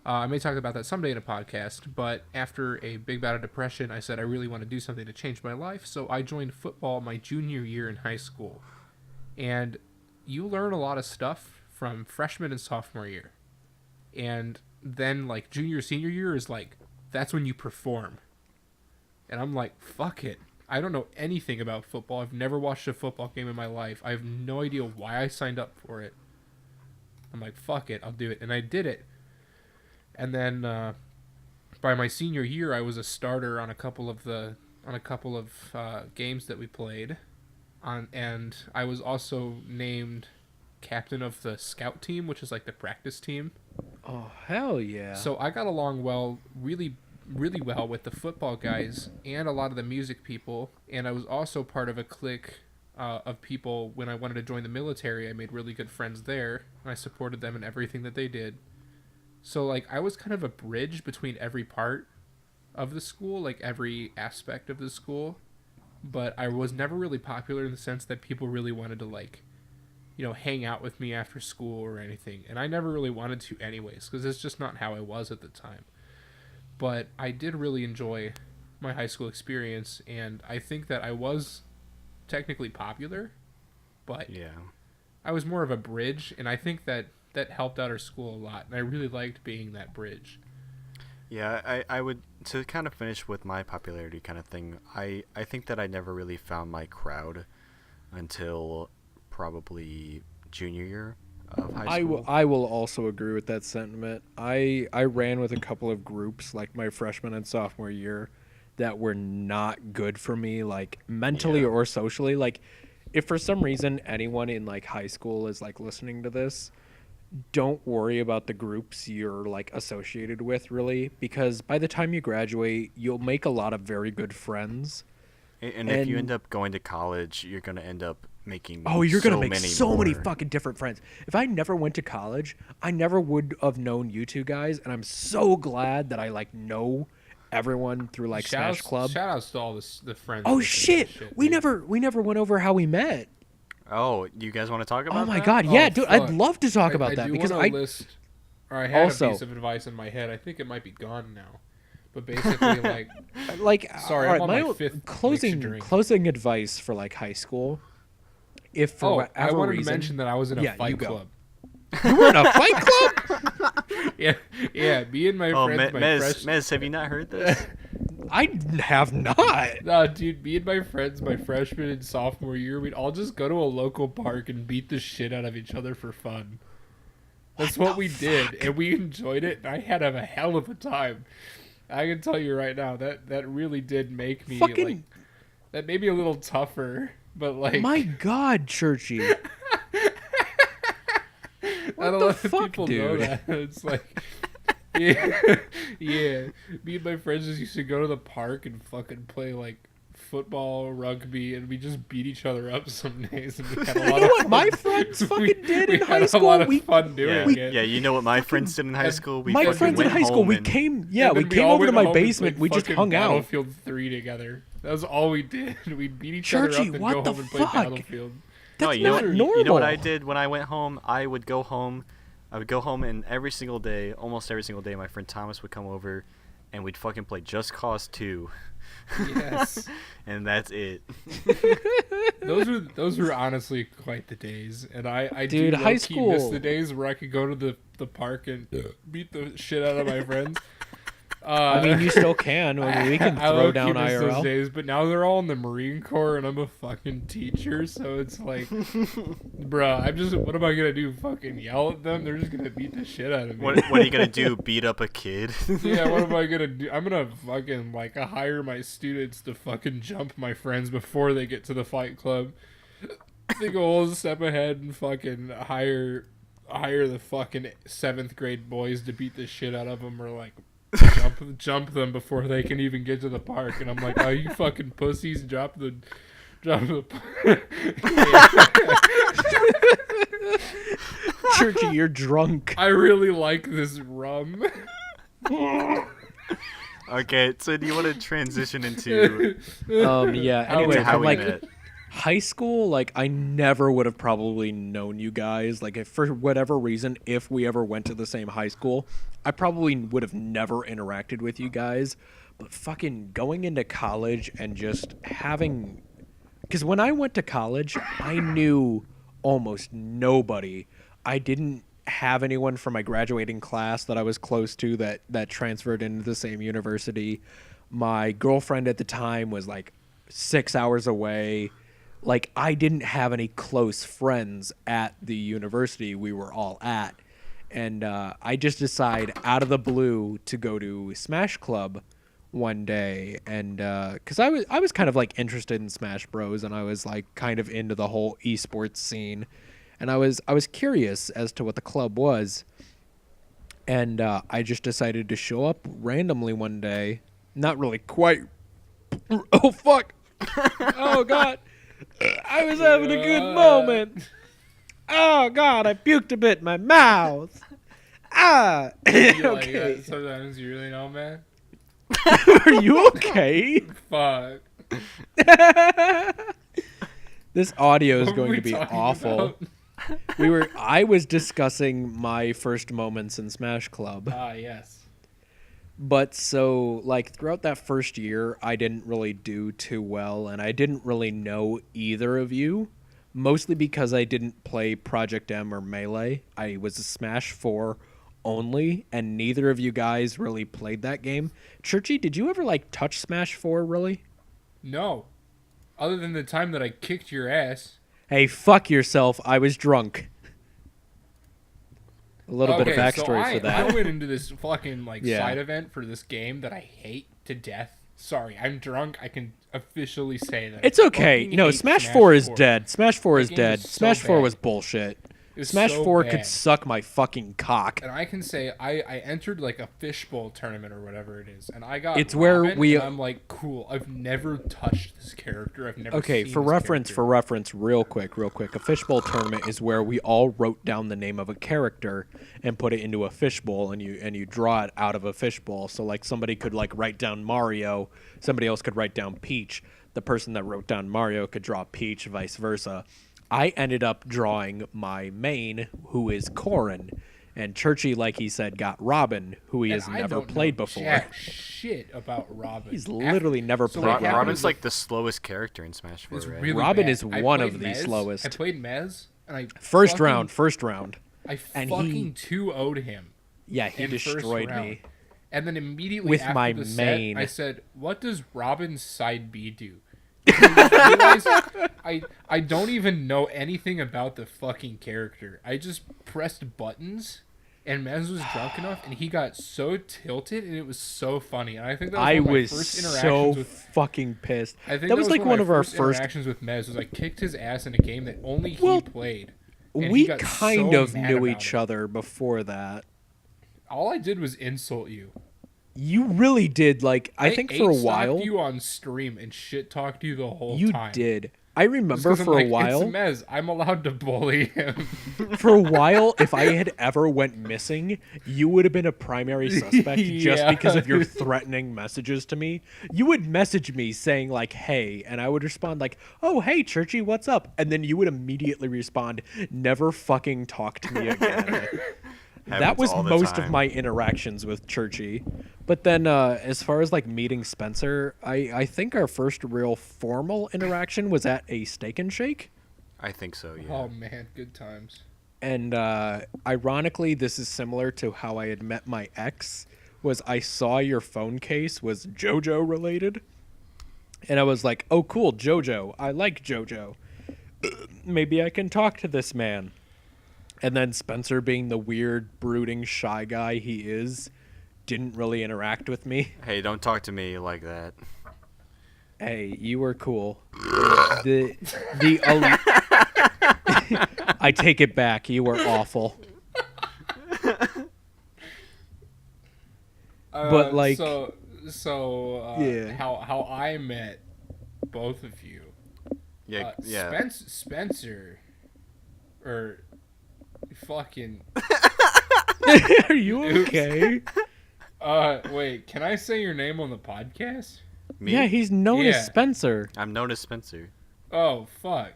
I may talk about that someday in a podcast, but after a big bout of depression, I said I really want to do something to change my life, so I joined football my junior year in high school. And you learn a lot of stuff from freshman and sophomore year. And then, like, junior, senior year is like, that's when you perform. And I'm like, fuck it. I don't know anything about football. I've never watched a football game in my life. I have no idea why I signed up for it. I'm like, fuck it, I'll do it. And I did it. And then by my senior year, I was a starter on a couple of games that we played, and I was also named captain of the scout team, which is like the practice team. Oh, hell yeah. So I got along really well with the football guys and a lot of the music people, and I was also part of a clique of people when I wanted to join the military. I made really good friends there, and I supported them in everything that they did. So, like, I was kind of a bridge between every part of the school, like, every aspect of the school. But I was never really popular in the sense that people really wanted to, like, hang out with me after school or anything. And I never really wanted to anyways, because it's just not how I was at the time. But I did really enjoy my high school experience, and I think that I was technically popular, but Yeah. I was more of a bridge, and I think that helped out our school a lot, and I really liked being that bridge. Yeah, I would, to kind of finish with my popularity kind of thing, I think that I never really found my crowd until probably junior year of high school. I will also agree with that sentiment. I ran with a couple of groups like my freshman and sophomore year, that were not good for me, like mentally Yeah. or socially. Like, if for some reason anyone in like high school is like listening to this, don't worry about the groups you're like associated with, really, because by the time you graduate, you'll make a lot of very good friends. And if you And- end up going to college, you're gonna end up making Oh, you're gonna so make many so many more. fucking different friends. If I never went to college, I never would have known you two guys, and I'm so glad that I like know everyone through like Smash Club. Shout outs to all the friends. Oh listening to shit, this we dude. never went over how we met. Oh, you guys want to talk about Oh my that? god, Oh, yeah, dude, I'd fuck. love to talk I about that do because wanna I list, or I had Also- a piece of advice in my head. I think it might be gone now, but basically, like, like Sorry, all I'm on my my own- fifth mixed closing drink. advice for like high school. If for oh, whatever I wanted reason, to mention that I was in a Yeah, you fight go. club. you were in a fight club. Yeah, me and my Oh, friends, my Mez, have you not heard this? I have not. Nah, dude, me and my friends, my freshman and sophomore year, we'd all just go to a local park and beat the shit out of each other for fun. That's what we did, and we enjoyed it, and I had a hell of a time. I can tell you right now, that really did make me, Fucking- like, that made me a little tougher, but, like... My god, Churchy. Not a the lot of fuck, people know dude? that. It's like... Yeah, yeah. Me and my friends just used to go to the park and fucking play, like, football, rugby, and we just beat each other up some days, and we had a lot You know of what fun. my friends fucking did We in had high a school? lot of We fun doing Yeah, it. yeah. You know what my friends did in high school? We my fucking friends in went high school, home we and- came And we then came all over to went my home and basement. played We just fucking hung out. Battlefield 3 together. That was all we did. We'd beat each other Churchy, up and what go the home and fuck? play Battlefield. That's No, you know not what? normal. You know what I did when I went home? I would go home. I would go home, and every single day, almost every single day, my friend Thomas would come over, and we'd fucking play Just Cause 2. Yes. And that's it. Those were honestly quite the days, and I Dude, do high low-key miss school- the days where I could go to the park and beat the shit out of my friends. I mean, you still can. I mean, we can I throw low-key down miss those IRL. days, but now they're all in the Marine Corps, and I'm a fucking teacher, so it's like, bruh, what am I gonna do? Fucking yell at them? They're just gonna beat the shit out of me. What are you gonna do? Beat up a kid? Yeah, what am I gonna do? I'm gonna fucking like hire my students to fucking jump my friends before they get to the fight club. They go a step ahead and fucking hire the fucking 7th grade boys to beat the shit out of them, or like jump them before they can even get to the park. And I'm like, oh, you fucking pussies, drop the. Churchy, you're drunk. I really like this rum. Okay, so do you want to transition into Yeah. How Anyway, we- how from we like met? high school, like I never would have probably known you guys. Like, if for whatever reason, if we ever went to the same high school, I probably would have never interacted with you guys. But fucking going into college and just having, because when I went to college, I knew almost nobody. I didn't have anyone from my graduating class that I was close to that transferred into the same university. My girlfriend at the time was like 6 hours away. Like, I didn't have any close friends at the university we were all at. And I just decided out of the blue to go to Smash Club one day, and because I was kind of like interested in Smash Bros, and I was like kind of into the whole esports scene, and I was curious as to what the club was, and I just decided to show up randomly one day. Not really quite. Oh fuck! Oh god! I was having a good moment. Oh god! I puked a bit in my mouth. Ah. You like Okay. that sometimes, you really know, man. Are you okay? Fuck. This audio is What were going we to be talking awful. about? I was discussing my first moments in Smash Club. Ah, yes. But so like throughout that first year, I didn't really do too well, and I didn't really know either of you, mostly because I didn't play Project M or Melee. I was a Smash 4 only, and neither of you guys really played that game. Churchy, did you ever like touch Smash 4 really? No. Other than the time that I kicked your ass. Hey, fuck yourself. I was drunk. A little bit of Okay, backstory so for that. I went into this fucking like Yeah. side event for this game that I hate to death. Sorry, I'm drunk. I can officially say that. It's okay. Fucking You know, hate Smash 4 is 4. dead. Smash 4 is game dead. is so Smash 4 bad. was bullshit. It was Smash so 4 bad. could suck my fucking cock. And I can say I entered like a fishbowl tournament or whatever it is, and I got It's where Robin, we- and I'm like, cool. I've never touched this character. I've never. Okay, seen for this reference, character. real quick. A fishbowl tournament is where we all wrote down the name of a character and put it into a fishbowl, and you draw it out of a fishbowl. So like somebody could like write down Mario, somebody else could write down Peach. The person that wrote down Mario could draw Peach, vice versa. I ended up drawing my main, who is Corrin, and Churchy, like he said, got Robin, who he And has I never don't played know before. jack shit about Robin. He's literally never so played what Robin. happened Robin's was like the slowest character in Smash 4, It's right? really Robin bad. is I one played of the Mez. slowest. I played Mez, and I First fucking, round. I and fucking 2-0'd him. Yeah, he in first destroyed round. me. And then immediately With after my the main. set, I said, "What does Robin's side B do?" I realized I don't even know anything about the fucking character. I just pressed buttons, and Mez was drunk enough, and he got so tilted, and it was so funny. And I think that was I one of my was first so interactions with. fucking pissed. I think that was like one of our first. interactions with Mez. Was I kicked his ass in a game that only he Well, played. And he We got kind so of mad knew about each it. other before that. All I did was insult you. You really did. Like I think for a ate-stocked while you on stream and shit talked you the whole you time. did. I Just remember 'cause I'm for a like, while. It's Mez. I'm allowed to bully him. For a while, if I had ever went missing, you would have been a primary suspect just Yeah. because of your threatening messages to me. You would message me saying like, "Hey," and I would respond like, "Oh, hey, Churchy, what's up?" And then you would immediately respond, "Never fucking talk to me again." That Happens was all the most of time. my interactions with Churchy. But then as far as like meeting Spencer, I think our first real formal interaction was at a Steak and Shake. I think so, yeah. Oh man, good times. And ironically, this is similar to how I had met my ex. Was I saw your phone case was JoJo related, and I was like, "Oh, cool, JoJo. I like JoJo. Maybe I can talk to this man." And then Spencer, being the weird, brooding, shy guy he is, didn't really interact with me. Hey, don't talk to me like that. Hey, you were cool. The I take it back. You were awful. But, like- yeah. How I met both of you. Yeah, yeah. Spencer, or fucking. Are you okay? Wait, can I say your name on the podcast? Me? Yeah, he's known Yeah. as Spencer. I'm known as Spencer. Oh, fuck.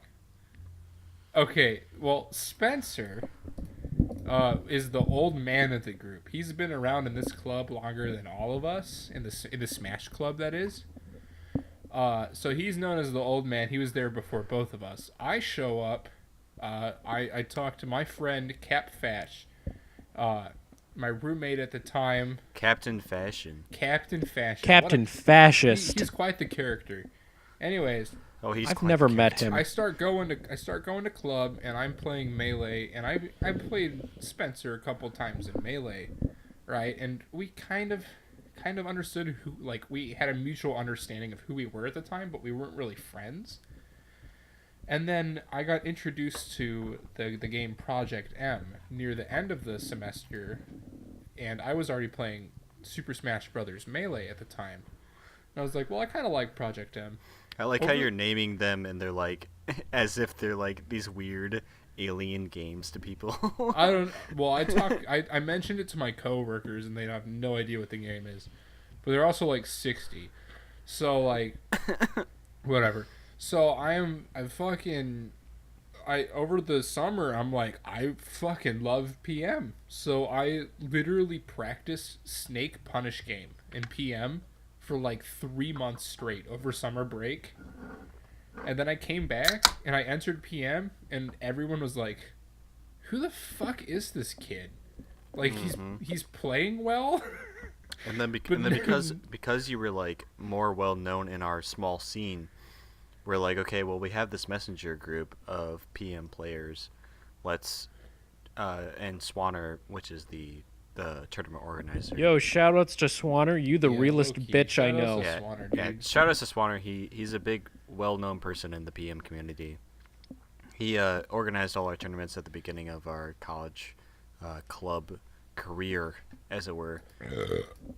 Okay, well, Spencer is the old man of the group. He's been around in this club longer than all of us, in the Smash Club, that is. So he's known as the old man. He was there before both of us. I show up. I talk to my friend, Cap Fash. My roommate at the time, Captain Fashion. Captain Fashion. Captain What a- Fascist. he's quite the character. Anyways, Oh, he's I've quite never the met character. him. I start going to club, and I'm playing Melee, and I played Spencer a couple times in Melee, right? And we kind of understood who, like, we had a mutual understanding of who we were at the time, but we weren't really friends. And then I got introduced to the game Project M near the end of the semester, and I was already playing Super Smash Brothers Melee at the time. And I was like, well, I kind of like Project M. I like how Over- you're naming them and they're like, as if they're like these weird alien games to people. I mentioned it to my coworkers, and they have no idea what the game is, but they're also like 60, so like, whatever. So over the summer, I'm like, I fucking love PM, so I literally practiced Snake Punish Game in PM for like 3 months straight over summer break. And then I came back and I entered PM, and everyone was like, who the fuck is this kid? Like, he's playing well? And then, because you were like more well known in our small scene, we're like, okay, well, we have this messenger group of PM players. Let's and Swanner, which is the the tournament organizer. Yo, shoutouts to Swanner. You the Yeah, realest low-key. bitch I Shoutouts know. to Yeah, Swanner, yeah. dude. Shout out to Swanner. He's a big, well-known person in the PM community. He organized all our tournaments at the beginning of our college club career, as it were.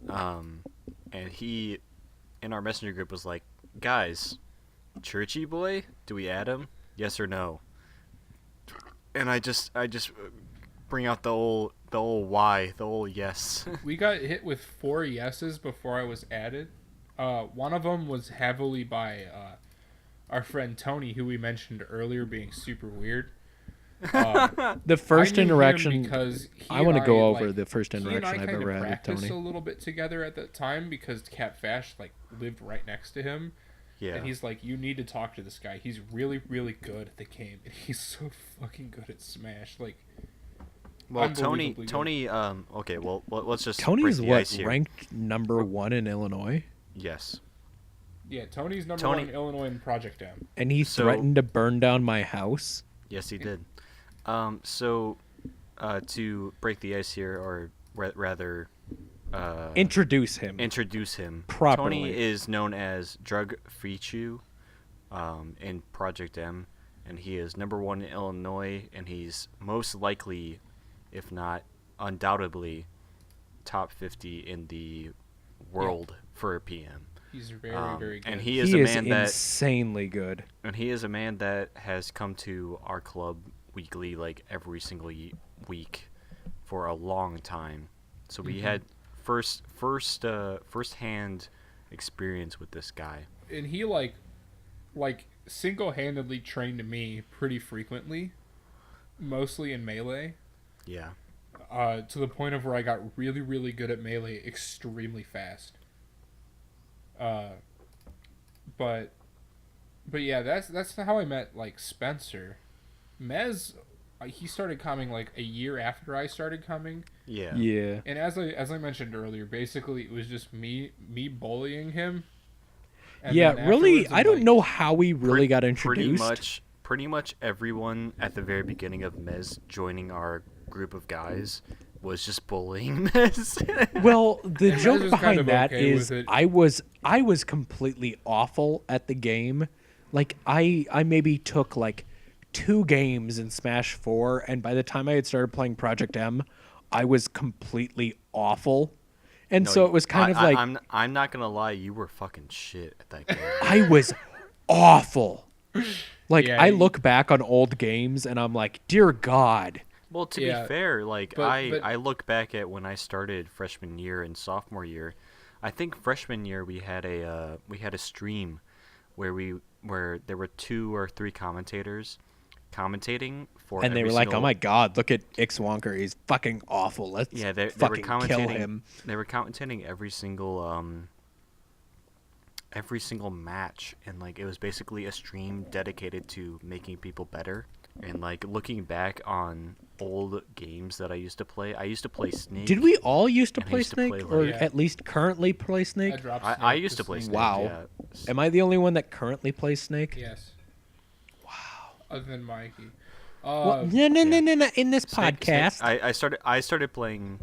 And he, in our messenger group, was like, "Guys, Churchy boy, do we add him? Yes or no?" And I just bring out the old why, the old yes. We got hit with 4 yeses before I was added. One of them was heavily by our friend Tony, who we mentioned earlier, being super weird. The first I knew him interaction. because I want to go over like, the first he and I interaction I've kind of ever had with practiced Tony. a little bit together at that time because Cap Fash like lived right next to him. Yeah. And he's like, you need to talk to this guy. He's really, really good at the game, and he's so fucking good at Smash. Like, Well, Tony, unbelievably good. Tony. Okay. Well, let's just. Tony's break the ice what, here. ranked number 1 in Illinois? Yes. Yeah, Tony's number Tony- 1 in Illinois in Project M. And he So- threatened to burn down my house? Yes, he did. So, to break the ice here, or rather, Introduce him. introduce him. Properly. Tony is known as Drug Freechu, in Project M, and he is number 1 in Illinois, and he's most likely, if not undoubtedly, top 50 in the world for a PM. He's very, very good. And he is He a is man that insanely good. And he is a man that has come to our club weekly, like every single week, for a long time. So we had first-hand experience with this guy. And he like single-handedly trained me pretty frequently, mostly in Melee. Yeah. To the point of where I got really, really good at Melee extremely fast. But yeah, that's how I met like Spencer. Mez, he started coming like a year after I started coming, Yeah. Yeah. and as I mentioned earlier, basically it was just me bullying him. And Yeah, then really, afterwards, I I'm don't like, know how we really got introduced. Pretty much everyone at the very beginning of Mez joining our group of guys was just bullying Mez. Well, the And Mez joke was behind kind of that okay is with it. I was completely awful at the game. Like I maybe took like 2 games in Smash 4, and by the time I had started playing Project M, I was completely awful. And No, so it was kind of like I'm not gonna lie, you were fucking shit at that game. I was awful. Like Yeah, I you- look back on old games and I'm like, dear God. Well, to Yeah, be fair, like but- I look back at when I started freshman year and sophomore year. I think freshman year we had a stream where there were 2 or 3 commentators commentating for And they every were like, single- oh my God, look at Ixwonker. He's fucking awful. Let's Yeah, they were fucking kill commentating. him. They were commentating every single match, and like it was basically a stream dedicated to making people better. And like looking back on old games that I used to play Snake. Did we all used to And I play used to Snake? play, Or like- at least currently play I Snake? dropped I Snake used to play Snake. Snake. Wow. Yeah. Am I the only one that currently plays Snake? Yes. Wow. Other than Mikey. Well, no. In this Snake- podcast. Snake- I started playing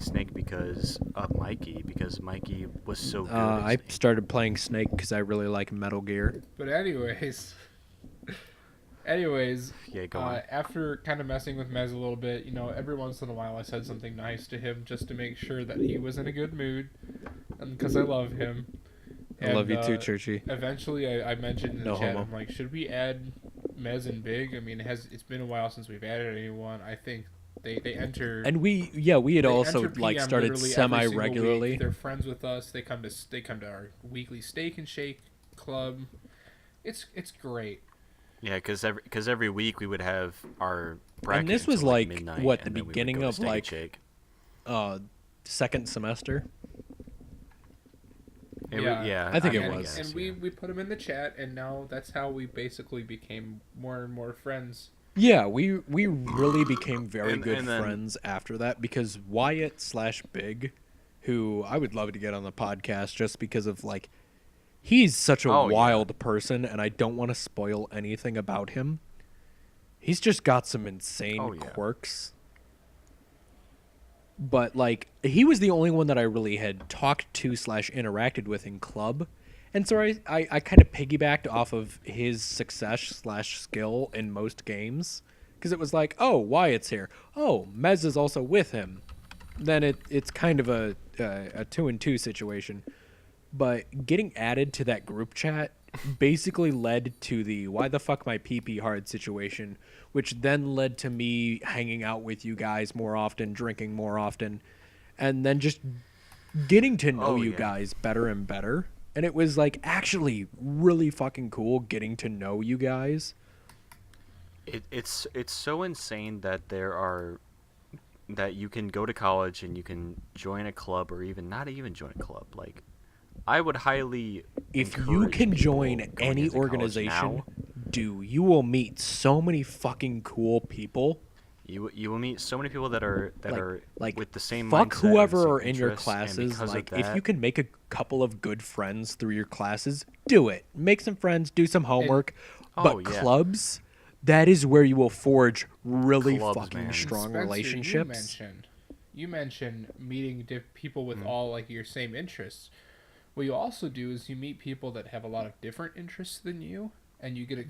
Snake because of Mikey, because Mikey was so good. at I Snake. started playing Snake because I really like Metal Gear. But anyways, Yeah, go on. after kind of messing with Mez a little bit, you know, every once in a while I said something nice to him just to make sure that he was in a good mood, and because I love him. I love you too, And, Churchy. Eventually, I mentioned in the No chat, homo. I'm like, should we add Mez and Big? I mean, it's been a while since we've added anyone. I think they enter. And we had they also enter like PM started literally every single week. semi-regularly. They're friends with us. They come to our weekly Steak and Shake club. It's great. Yeah, because every week we would have our bracket. this was until, like, midnight, what, and the then we would beginning go to of, Steak and like, Shake. Second semester. Yeah, I think it and, was. And we put them in the chat, and now that's how we basically became more and more friends. Yeah, we really became very And- good and then- friends after that because Wyatt/Big, who I would love to get on the podcast just because of like, he's such a Oh, yeah. wild person, and I don't want to spoil anything about him. He's just got some insane Oh, yeah. quirks. but like he was the only one that I really had talked to / interacted with in club. And so I kind of piggybacked off of his success / skill in most games, because it was like, oh, Wyatt's here. Oh, Mez is also with him. Then it's kind of a 2-and-2 situation. But getting added to that group chat basically led to the why the fuck my PP hard situation, which then led to me hanging out with you guys more often, drinking more often, and then just getting to know Oh, you yeah. guys better and better. And it was like actually really fucking cool getting to know you guys. It's so insane that that you can go to college and you can join a club or even not even join a club. Like, I would highly If you encourage can people join going any into college organization, now. you will meet so many fucking cool people. You will meet so many people that are Like with the same fuck mindset and whoever same are in your interests, and classes. because Like of if you that- can make a couple of good friends through your classes, do it. Make some friends, do some homework. Oh, But yeah. clubs, that is where you will forge really Clubs, fucking man. strong Spencer, relationships. You mentioned meeting people with all like your same interests. What you also do is you meet people that have a lot of different interests than you, and you get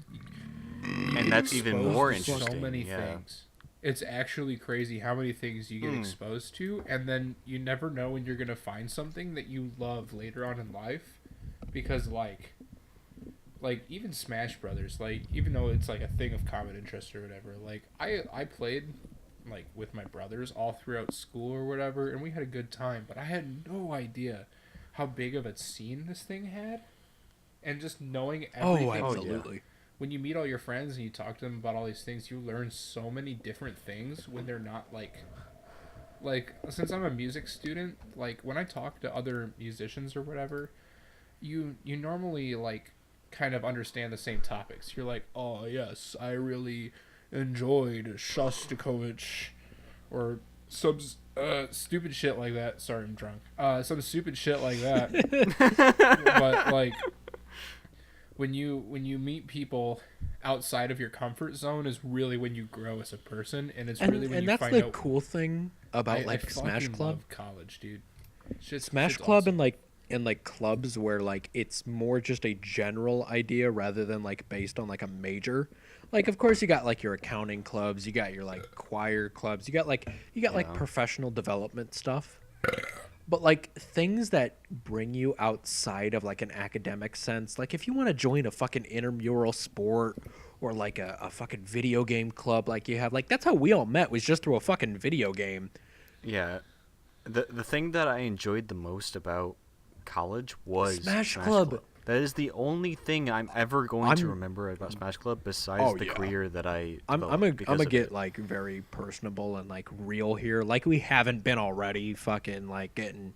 and that's even exposed more to So interesting. many Yeah. things. It's actually crazy how many things you get exposed to, and then you never know when you're gonna find something that you love later on in life, because like even Smash Brothers, like even though it's like a thing of common interest or whatever, like I played like with my brothers all throughout school or whatever, and we had a good time, but I had no idea how big of a scene this thing had, and just knowing everything. Oh, yeah. absolutely. When you meet all your friends and you talk to them about all these things, you learn so many different things when they're not like since I'm a music student, like when I talk to other musicians or whatever, you normally like kind of understand the same topics. You're like, "Oh, yes, I really enjoyed Shostakovich," or some stupid shit like that. Sorry, I'm drunk. Some stupid shit like that. But like when you meet people outside of your comfort zone is really when you grow as a person, and it's really when And you that's find the out. cool thing about I like Smash fucking Club. love college, dude. Smash Club and like clubs where like it's more just a general idea rather than like based on like a major. Like of course you got like your accounting clubs, you got your like choir clubs, you got like Yeah. professional development stuff. But like things that bring you outside of like an academic sense, like if you want to join a fucking intramural sport or like a fucking video game club like you have, like that's how we all met, was just through a fucking video game. Yeah. The thing that I enjoyed the most about college was Smash Club. That is the only thing I'm ever going to remember about Smash Club besides Oh, the yeah. career that I I'm developed because gonna of get it. like very personable and like real here, like we haven't been already. Fucking like getting.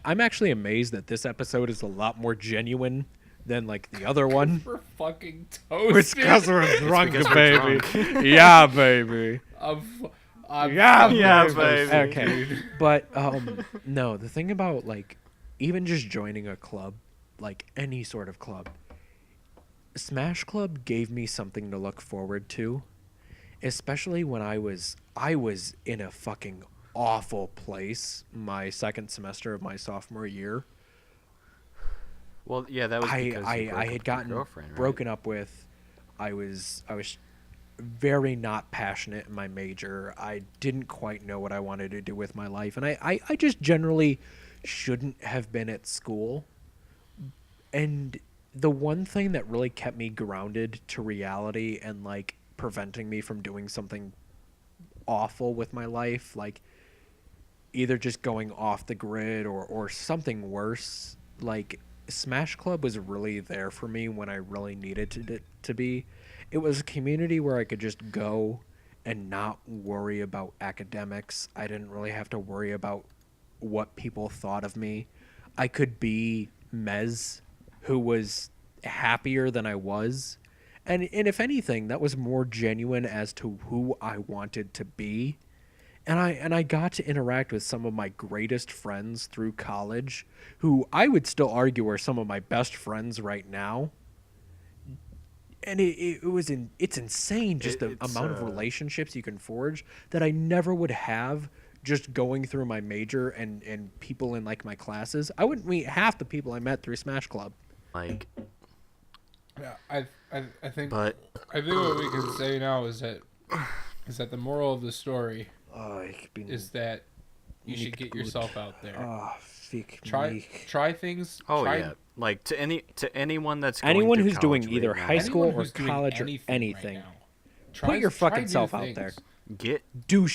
I'm actually amazed that this episode is a lot more genuine than like the other one. We're fucking It's toasted. because we're drunk, because we're baby. drunk. Yeah, baby. I'm Yeah, fucking baby. toasted, Okay, dude. but no, the thing about like even just joining a club, like any sort of club, Smash Club gave me something to look forward to, especially when I was in a fucking awful place my second semester of my sophomore year. Well, yeah, that was because you broke I up had with gotten your girlfriend, right? broken up with. I was very not passionate in my major. I didn't quite know what I wanted to do with my life, and I just generally shouldn't have been at school. And the one thing that really kept me grounded to reality and like preventing me from doing something awful with my life, like either just going off the grid or something worse, like Smash Club was really there for me when I really needed it to be. It was a community where I could just go and not worry about academics. I didn't really have to worry about what people thought of me. I could be Mez, who was happier than I was. And if anything, that was more genuine as to who I wanted to be. And I got to interact with some of my greatest friends through college, who I would still argue are some of my best friends right now. And it's insane just the It's, amount of relationships you can forge that I never would have just going through my major and people in like my classes, I wouldn't meet half the people I met through Smash Club. Like, Yeah, I think but what we can say now is that the moral of the story Ich bin is that you should nicht get gut. yourself out there. Fick Try mich. things. oh try, yeah, like to anyone that's going Anyone through who's doing college either right now, high school anyone or who's doing college or anything anything, right now, put your try fucking new self out things. there. get Do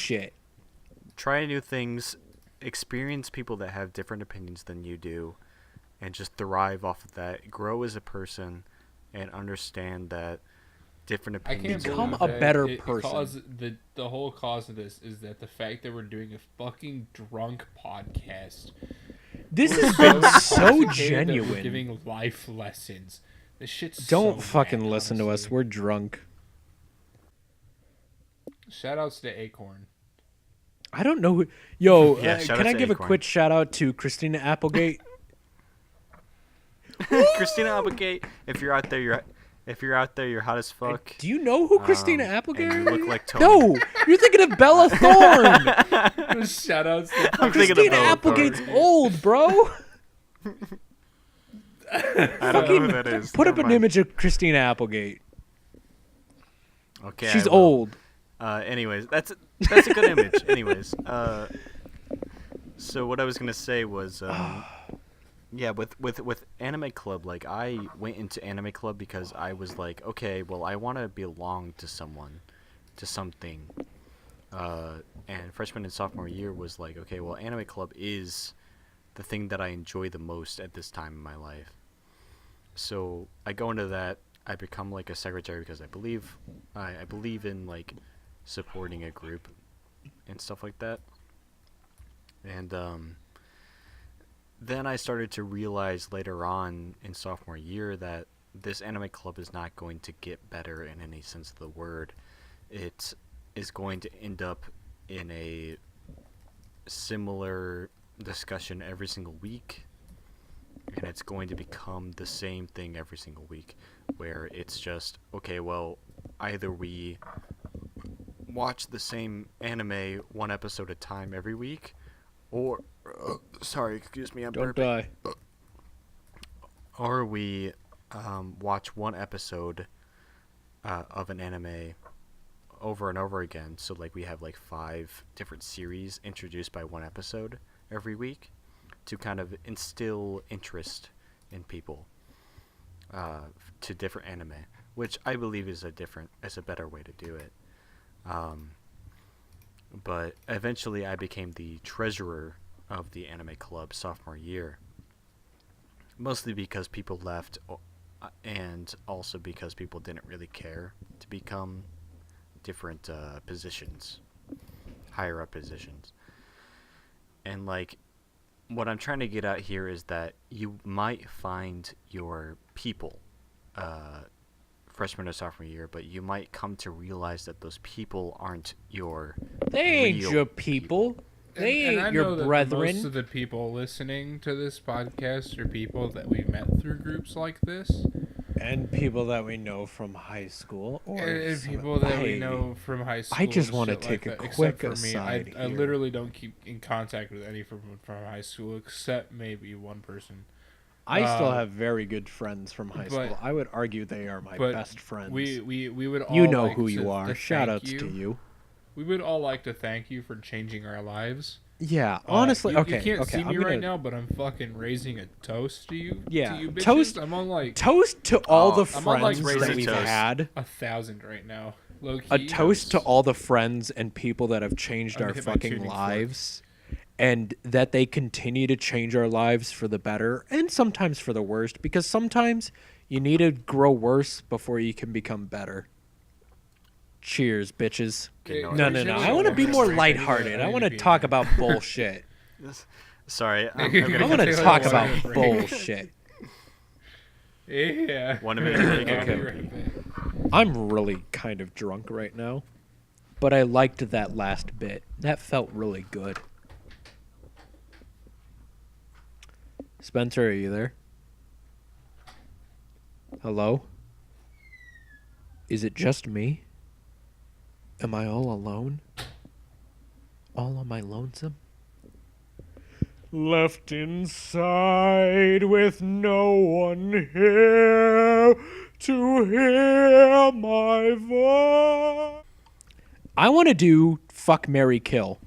try new things, experience people that have different opinions than you do, and just thrive off of that. Grow as a person, and understand that different I can't opinions. Become believe a that better it person. The whole cause of this is that the fact that we're doing a fucking drunk podcast. This We're has been so intoxicated that We're genuine. giving life lessons. This shit's Don't so fucking whack, listen to us. honestly. We're drunk. Shout outs to Acorn. I don't know who. Yo, Yeah, shout can out I to give Acorn. a quick shout out to Christina Applegate? Christina Applegate, if you're out there, you're hot as fuck. Do you know who Christina Applegate and is? you look like Tony. No, you're thinking of Bella Thorne. Shout outs to I'm thinking of Christina Bella Applegate's Thorne. old, bro. I don't know who that is. Put up Never an mind. image of Christina Applegate. Okay, She's I will. old. Anyways, that's a good image. Anyways, so what I was gonna say was, yeah, with Anime Club, like I went into Anime Club because I was like, okay, well, I want to belong to someone, to something. And freshman and sophomore year was like, okay, well, Anime Club is the thing that I enjoy the most at this time in my life. So I go into that. I become like a secretary because I believe in like supporting a group and stuff like that. And then I started to realize later on in sophomore year that this anime club is not going to get better in any sense of the word. It is going to end up in a similar discussion every single week, and it's going to become the same thing every single week, where it's just, okay, well, either we watch the same anime one episode at a time every week, or sorry, excuse me, I'm Don't burping. die. Or we watch one episode of an anime over and over again. So like we have like 5 different series introduced by one episode every week to kind of instill interest in people to different anime, which I believe is a better way to do it. But eventually I became the treasurer of the anime club sophomore year, mostly because people left and also because people didn't really care to become different positions, higher up positions. And like what I'm trying to get at here is that you might find your people freshman or sophomore year, but you might come to realize that those people aren't your They ain't real your people. They And I ain't know your that brethren. most of the people listening to this podcast are people that we met through groups like this, And people that we know from high school. Or and some- people that we Hey, know from high school. I just and wanna shit take like a that. quick Except for me, aside I here. literally don't keep in contact with any from high school except maybe one person. I still have very good friends from high but- school. I would argue they are my but best friends. We would all You know like who to, you are. to Shout thank outs to you. We would all like to thank you for changing our lives. Yeah, honestly, you, okay. You can't okay, see I'm me gonna right now, but I'm fucking raising a toast to you. Yeah, to you bitches. toast- I'm on like Toast to all Oh, the I'm on, like, friends raising that we've toast. had. 1,000 right now. Low key. A toast to all the friends and people that have changed I'm our hit by fucking tuning fork. lives. And that they continue to change our lives for the better and sometimes for the worst. Because sometimes you need to grow worse before you can become better. Cheers, bitches. Okay, No. I want to be more lighthearted. I want to talk about bullshit. Sorry, I'm I gonna want to take a talk little about break. bullshit. Yeah. 1 minute break. I'll be Okay. right back. I'm really kind of drunk right now. But I liked that last bit. That felt really good. Spencer, are you there? Hello? Is it just me? Am I all alone? all on my lonesome? Left inside with no one here to hear my voice. I want to do fuck, marry, kill.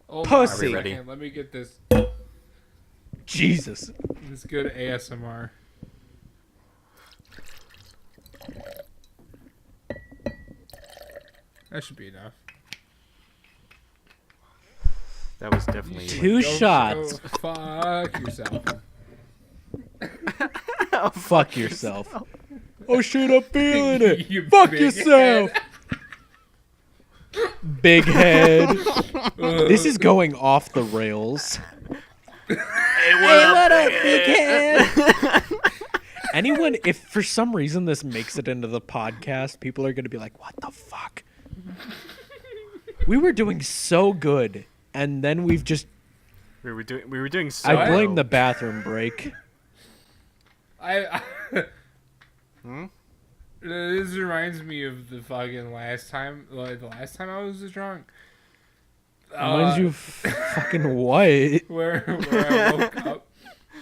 Hold Pussy. on a Ready? second, let me get this Jesus. good ASMR. That should be enough. That was definitely Two Go- shots. go fuck yourself. Fuck yourself. Oh shit, I'm feeling it. You Fuck big yourself. Big head. This is going off the rails. Hey, what up, big head? Anyone, if for some reason this makes it into the podcast, people are going to be like, what the fuck? We were doing so good, and then we've just... we were doing so I blame well. the bathroom break. This reminds me of the fucking last time, like the last time I was drunk. Reminds you of fucking what? Where I woke up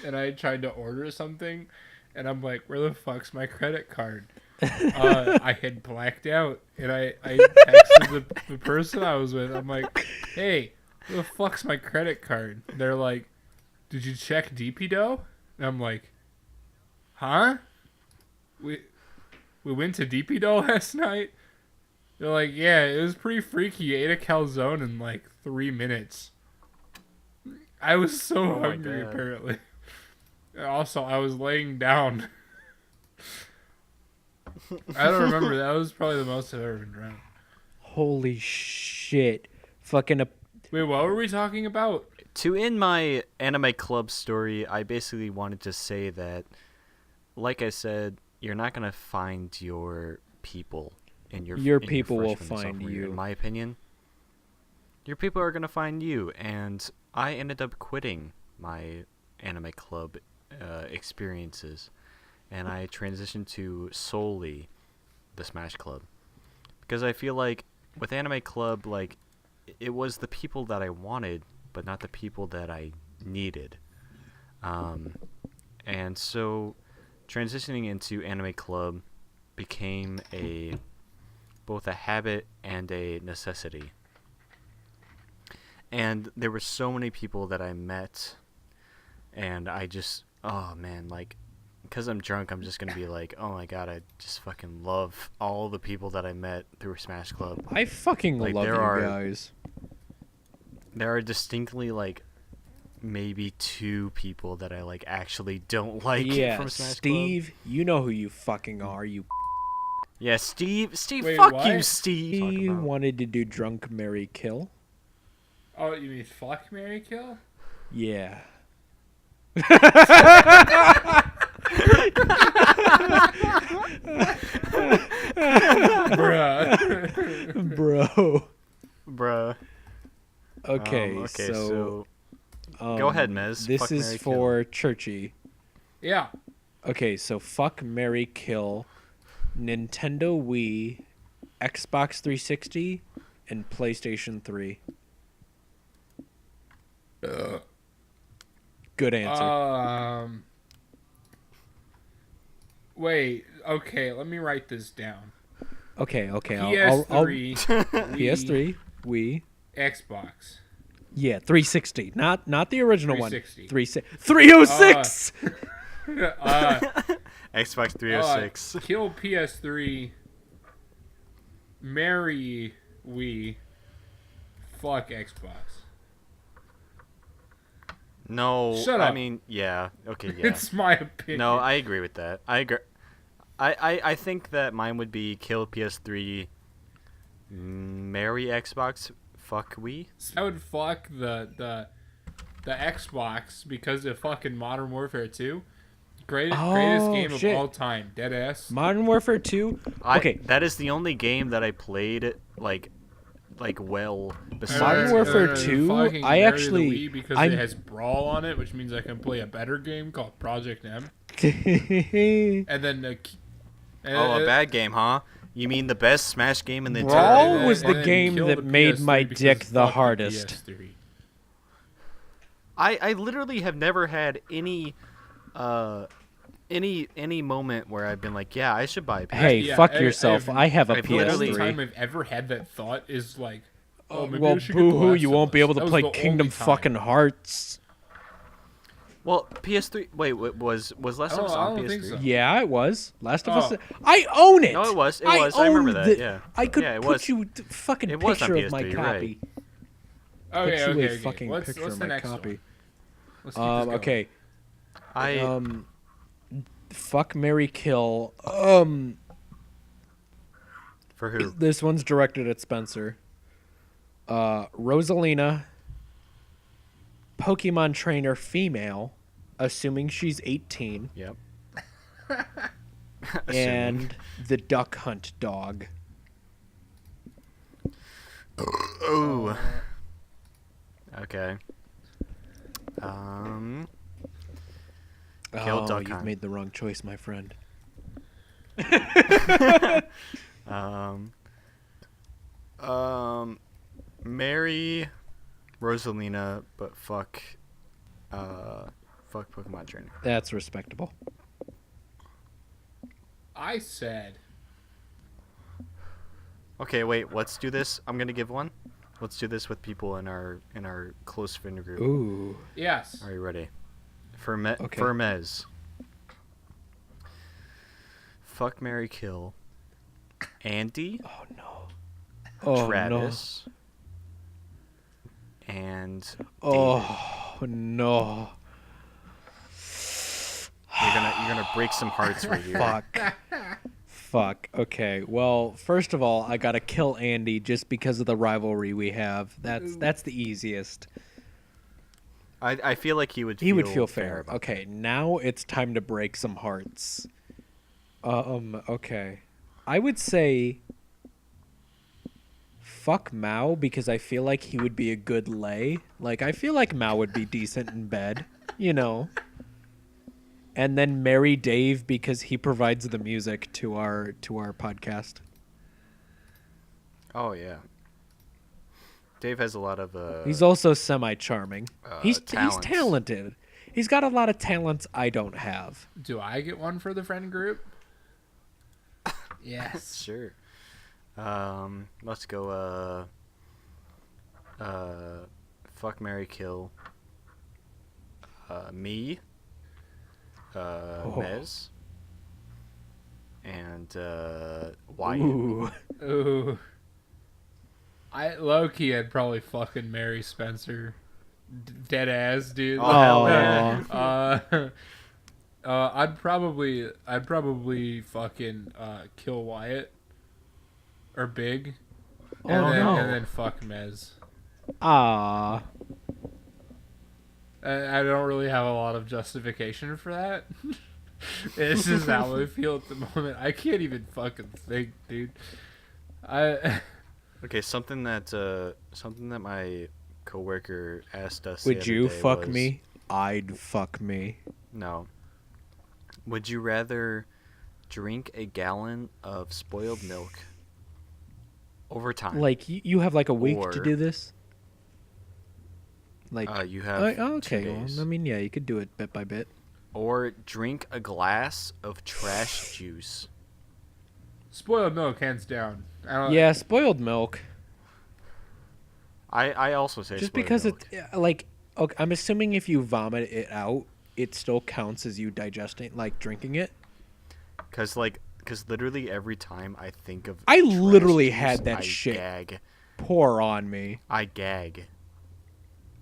and I tried to order something, and I'm like, where the fuck's my credit card? I had blacked out, and I texted the person I was with. I'm like, hey, where the fuck's my credit card? They're like, did you check DPDO? And I'm like, huh? We went to DPDO last night? They're like, yeah, it was pretty freaky. You ate a calzone in like 3 minutes. I was so Oh my hungry, God. apparently. And also, I was laying down. I don't remember. That was probably the most I've ever been drunk. Holy shit. Fucking... Wait, what were we talking about? To end my anime club story, I basically wanted to say that, like I said, you're not gonna find your people in Your in people will freshman and find sophomore year, you. in my opinion. Your people are gonna find you, and I ended up quitting my anime club experiences, and I transitioned to solely the Smash Club, because I feel like with anime club, like, it was the people that I wanted, but not the people that I needed. And so transitioning into anime club became both a habit and a necessity. And there were so many people that I met, and I just, oh man, like, because I'm drunk, I'm just gonna be like, oh my god, I just fucking love all the people that I met through Smash Club. I fucking Like, love you there are- guys. There are distinctly, like, maybe 2 people that I, like, actually don't like Yeah, from Smash Steve, you know who you fucking are. You Club. Yeah, Steve, Wait, fuck what? you, Steve. Talk he about- wanted to do drunk, marry, kill. Oh, you mean fuck, marry, kill? Yeah. Bruh. Bro. Bruh. Okay, So so go ahead, Mez. This Fuck, is marry, for Churchy. Yeah. Okay, so fuck, marry, kill, Nintendo Wii, Xbox 360, and PlayStation 3. Good answer. Wait. Okay, let me write this down. Okay. I'll PS3, Wii, PS3, Wii. Xbox. Yeah, 360. Not the original 360. one. 306. Xbox 306. Kill PS3. Marry Wii. Fuck Xbox. No, Shut I up. mean, yeah. Okay, yeah. It's my opinion. No, I agree with that. I agree. I think that mine would be kill PS3, marry Xbox, fuck Wii. I would fuck the Xbox because of fucking Modern Warfare 2. Greatest game shit. of all time. Deadass. Modern Warfare 2. Okay. That is the only game that I played like well. Besides Modern Warfare 2, fucking I marry the actually- Wii because I'm- it has Brawl on it, which means I can play a better game called Project M. And then Oh, a bad game, huh? You mean the best Smash game in the Brawl entire was And the then game kill that the made my PS3 because dick the fuck hardest. PS3. I literally have never had any moment where I've been like, yeah, I should buy a PS3. Hey, Yeah, fuck yourself. I have a I've The only literally- time PS3. I've ever had that thought is like, oh, maybe Well, I should get The boo-hoo, Last you of won't be Us. able That to was play the Kingdom only time. fucking Hearts. Well, PS3. Wait, was Last of Us Oh, I on don't PS3? think so. Yeah, it was. Last of Oh. Us. I own it. No, it was. It I was. I remember own that, the- yeah. I could Yeah, it put was. you a fucking It was on picture of my PS3, you're right. copy. Okay, Put you okay, a fucking What's picture the of my next copy. one? Let's keep this going. Okay. I Fuck, marry, kill. for who? This one's directed at Spencer. Rosalina, Pokemon trainer female, assuming she's 18, Yep. and the duck hunt dog. Ooh. Okay. Kill Oh, duck you've hunt. made the wrong choice, my friend. Marry Rosalina, but fuck Pokemon trainer. That's respectable. I said, Okay, wait. Let's do this. I'm gonna give one. Let's do this with people in our close friend group. Ooh. yes. Are you ready? For Okay. Mez. Fuck, marry, kill. Andy, Oh no. Oh Travis, and no. Oh no. you're gonna break some hearts right here. Fuck. Fuck. Okay. Well, first of all, I gotta kill Andy just because of the rivalry we have. That's the easiest. I feel like he would. He would feel fair. about Okay. Now it's time to break some hearts. Okay. I would say fuck Mao because I feel like he would be a good lay. Like I feel like Mao would be decent in bed, you know. And then marry Dave because he provides the music to our podcast. Oh yeah. Dave has a lot of. He's also semi-charming. He's talents. talented. He's got a lot of talents I don't have. Do I get one for the friend group? Yes. Sure. Let's go. Fuck, marry, kill. Me. Mez. And Wyatt. Ooh. Ooh. I low-key I'd probably fucking marry Spencer. Dead ass, dude. Oh, hell yeah. I'd probably fucking kill Wyatt or Big, and, Oh, then, no. and then fuck Mez. Ah. I don't really have a lot of justification for that. This is how I feel at the moment. I can't even fucking think, dude. Okay, something that my coworker asked us. the Would other you day fuck was- me? I'd fuck me. No. Would you rather drink a gallon of spoiled milk over time? Like you have like a week to Or- do this? Like you have okay, 2 well, days. I mean, yeah, you could do it bit by bit. Or drink a glass of trash juice. Spoiled milk, hands down. I don't, Yeah, spoiled milk. I also say Just spoiled because milk. it like okay, I'm assuming if you vomit it out, it still counts as you digesting like drinking it. Because literally every time I think of I trash literally juice, had that I shit. Gag. Pour on me. I gag.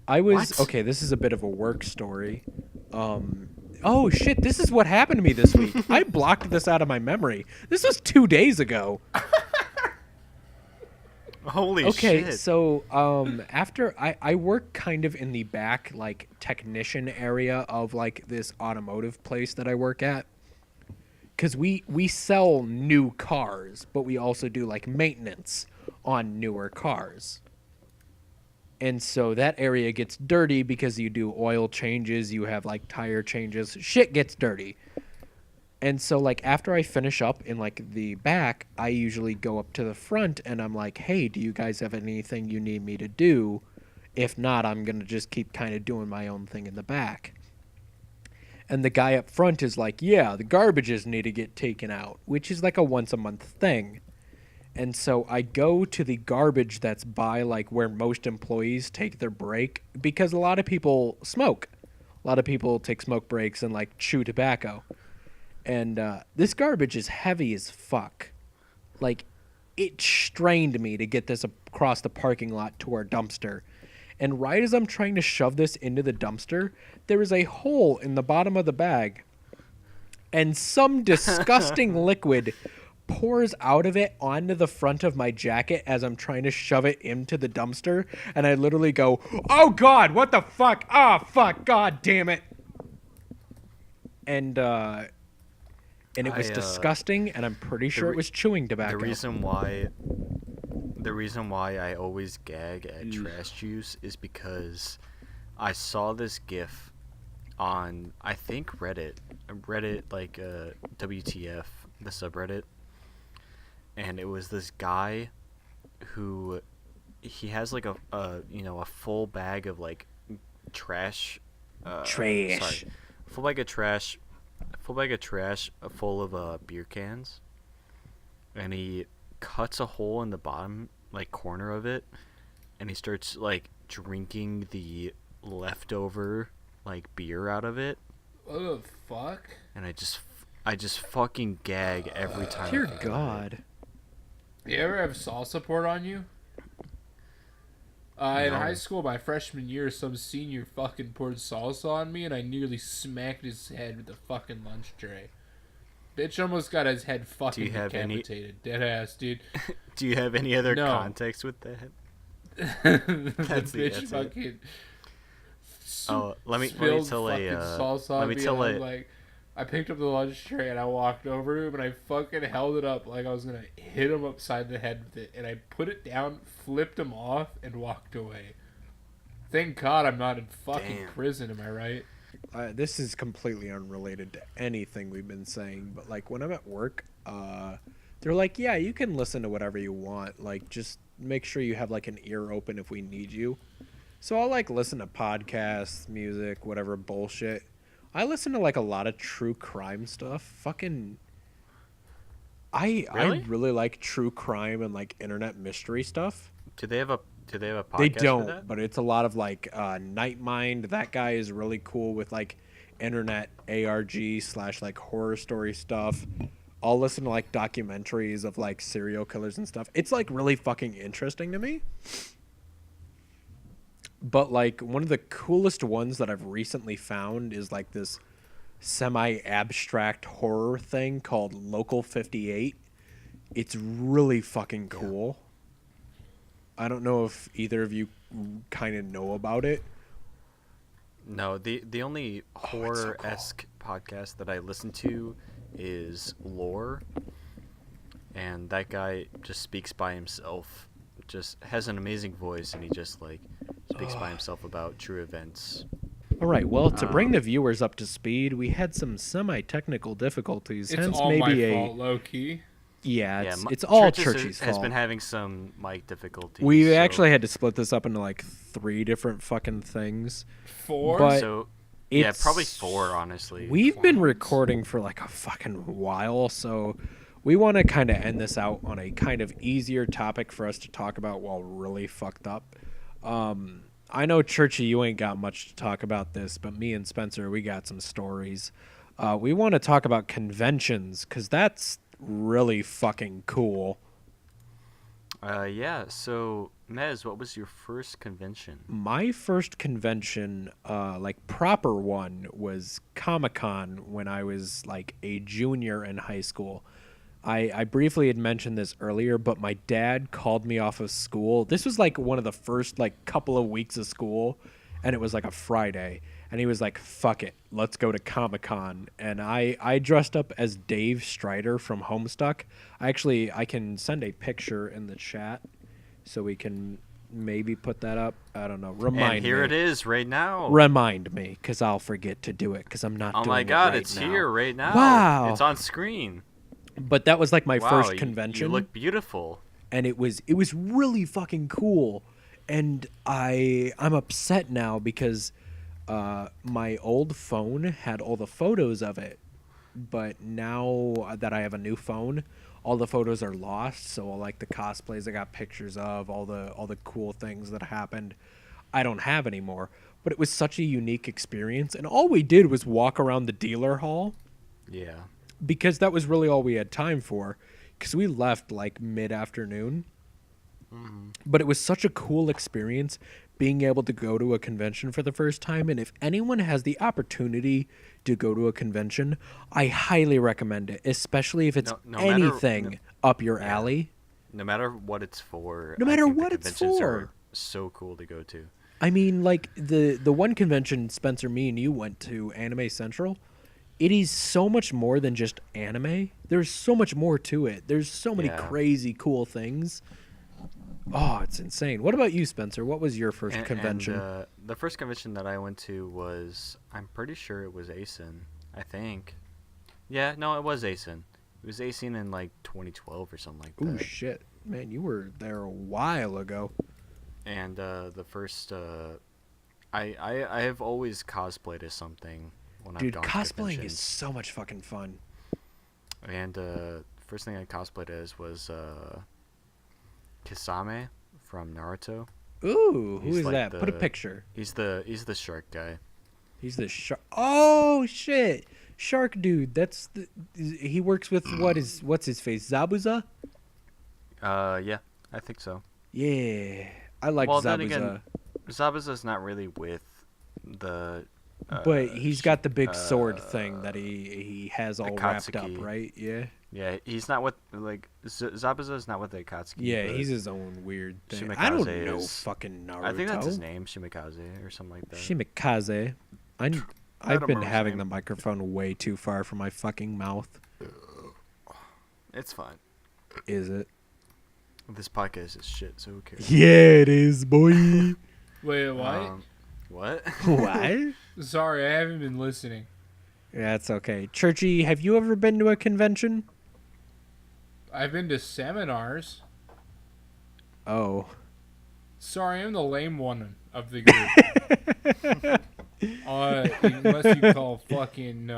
I was What? okay. This is a bit of a work story. Oh shit! This is what happened to me this week. I blocked this out of my memory. This was 2 days ago. Holy Okay, shit. so after I work kind of in the back like technician area of like this automotive place that I work at. Cause we sell new cars, but we also do like maintenance on newer cars. And so that area gets dirty because you do oil changes, you have like tire changes, shit gets dirty. And so, like, after I finish up in, like, the back, I usually go up to the front and I'm like, hey, do you guys have anything you need me to do? If not, I'm going to just keep kind of doing my own thing in the back. And the guy up front is like, yeah, the garbages need to get taken out, which is like a once a month thing. And so I go to the garbage that's by, like, where most employees take their break, because a lot of people smoke. A lot of people take smoke breaks and, like, chew tobacco. And this garbage is heavy as fuck. Like, it strained me to get this across the parking lot to our dumpster. And right as I'm trying to shove this into the dumpster, there is a hole in the bottom of the bag. And some disgusting liquid pours out of it onto the front of my jacket as I'm trying to shove it into the dumpster. And I literally go, oh, God, what the fuck? Oh, fuck, God damn it. And it was disgusting, and I'm pretty sure it was chewing tobacco. The reason why I always gag at trash juice is because I saw this GIF on, I think, Reddit, like WTF, the subreddit, and it was this guy who he has like a full bag of like trash. Trash. Full bag of trash full of beer cans, and he cuts a hole in the bottom like corner of it, and he starts like drinking the leftover like beer out of it. What the fuck? And I just fucking gag every time. Dear God. You ever have salsa poured on you? In No. high school, my freshman year, some senior fucking poured salsa on me, and I nearly smacked his head with the fucking lunch tray. Bitch almost got his head fucking decapitated. Deadass, dude. Do you have any other No. context with that? That's the bitch it. fucking. Let me spilled tell fucking salsa on me, and I'm like, I picked up the lunch tray and I walked over to him and I fucking held it up like I was gonna hit him upside the head with it, and I put it down, flipped him off, and walked away. Thank God I'm not in fucking prison, am I right? This is completely unrelated to anything we've been saying, but like when I'm at work, they're like, yeah, you can listen to whatever you want. Like, just make sure you have like an ear open if we need you. So I'll like listen to podcasts, music, whatever bullshit. I listen to like a lot of true crime stuff. Fucking, I really like true crime and like internet mystery stuff. Do they have a podcast? They for don't, that? but it's a lot of like Nightmind. That guy is really cool with like internet ARG / like horror story stuff. I'll listen to like documentaries of like serial killers and stuff. It's like really fucking interesting to me. But like one of the coolest ones that I've recently found is like this semi-abstract horror thing called Local 58. It's really fucking cool. I don't know if either of you kind of know about it. No, the only horror-esque podcast that I listen to is Lore, and that guy just speaks by himself. Just has an amazing voice, and he just like speaks by himself about true events. All right, well, to bring the viewers up to speed, we had some semi-technical difficulties. It's hence all maybe my fault, low key. Yeah, it's all Churches Churchy's has fault. been having some mic difficulties. We actually had to split this up into like 3 different fucking things. 4? But so yeah, it's- probably 4 honestly. We've been recording for like a fucking while, so we want to kind of end this out on a kind of easier topic for us to talk about while really fucked up. I know, Churchy, you ain't got much to talk about this, but me and Spencer, we got some stories. We want to talk about conventions, because that's really fucking cool. Yeah, so Mez, what was your first convention? My first convention, like proper one, was Comic-Con when I was like a junior in high school. I briefly had mentioned this earlier, but my dad called me off of school. This was like one of the first like couple of weeks of school, and it was like a Friday. And he was like, fuck it, let's go to Comic-Con. And I dressed up as Dave Strider from Homestuck. I can send a picture in the chat so we can maybe put that up. I don't know. Remind And here me. it is right now. Remind me, because I'll forget to do it, because I'm not Oh doing my god, it right it's now. here right now. Wow. It's on screen. But that was like my Wow, first you- convention. You look beautiful. And it was really fucking cool. And I'm upset now because my old phone had all the photos of it. But now that I have a new phone, all the photos are lost. So like the cosplays I got pictures of, all the cool things that happened, I don't have anymore. But it was such a unique experience, and all we did was walk around the dealer hall Yeah. because that was really all we had time for, because we left like mid-afternoon. But it was such a cool experience being able to go to a convention for the first time. And if anyone has the opportunity to go to a convention, I highly recommend it, especially if it's No matter- anything up your alley. No matter what it's for. No I matter think the what it's conventions for. are so cool to go to. I mean, like the one convention, Spencer, me and you went to, Anime Central. It is so much more than just anime. There's so much more to it. There's so many Yeah. crazy cool things. Oh, it's insane. What about you, Spencer? What was your first And- convention? And, the first convention that I went to was, I'm pretty sure it was ASIN. I think. Yeah, no, it was ASIN. It was ASIN in like 2012 or something like Ooh, that. shit. Man, you were there a while ago. And the first, I have always cosplayed as something when Dude, I've gone to cosplaying is conventions. so much fucking fun. And first thing I cosplayed as was Kisame from Naruto. Ooh, who He's is like that? Put a the- picture. He's the shark guy. He's the shark. Oh, shit. Shark dude. That's the. He works with what's his face? Zabuza? Yeah, I think so. Yeah. I like Well, Zabuza. then again, Zabuza's not really with the. But he's got the big sword uh, thing that he has the all wrapped up, Katsuki. right? Yeah. Yeah, he's not with like Zabuza's not with the Akatsuki. Yeah, but he's his own weird thing. Shimikaze I don't know is- fucking Naruto. I think that's his name, Shimikaze or something like that. Shimikaze. I've don't been remember his having name. the microphone way too far from my fucking mouth. It's fine. Is it? This podcast is shit, so who cares? Yeah, it is, boy. Wait, what? What? What? Sorry, I haven't been listening. That's okay. Churchy, have you ever been to a convention? I've been to seminars. Oh. Sorry, I'm the lame one of the group. Unless you call fucking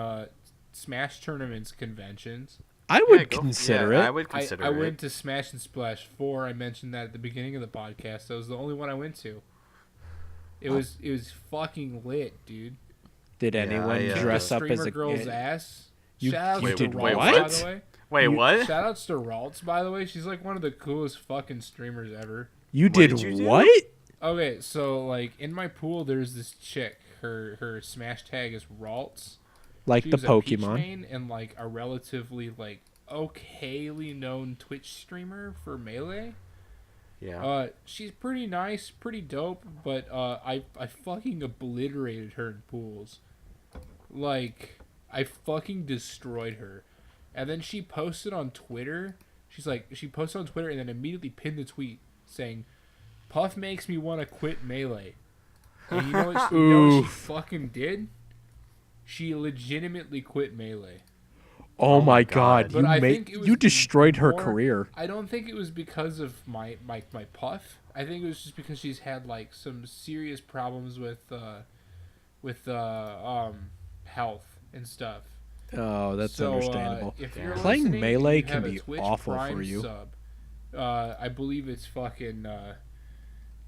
Smash tournaments conventions. I would consider it. I would consider I it. went to Smash and Splash 4. I mentioned that at the beginning of the podcast. That was the only one I went to. It was fucking lit, dude. Did anyone I, dress up as Streamer a girl's ass. You- Shout you outs to did Ralts, what? by the way. Wait, You- what? Shout outs to Ralts, by the way. She's like one of the coolest fucking streamers ever. You did did you do? what? Okay, so like in my pool, there's this chick. Her Smash tag is Ralts. Like She the was a Peach Pokemon. main and like a relatively like okayly known Twitch streamer for Melee. Yeah. She's pretty nice, pretty dope, but I fucking obliterated her in pools. Like I fucking destroyed her. And then she posted on Twitter. She posted on Twitter and then immediately pinned the tweet saying, "Puff makes me want to quit Melee." And you know what she fucking did? She legitimately quit Melee. Oh my god, God. But I think it was you destroyed her more- career. I don't think it was because of my puff. I think it was just because she's had like some serious problems with health and stuff. Oh, that's So, understandable. If you're Playing listening and Melee you can have a be Twitch awful Prime for you. Sub, I believe it's fucking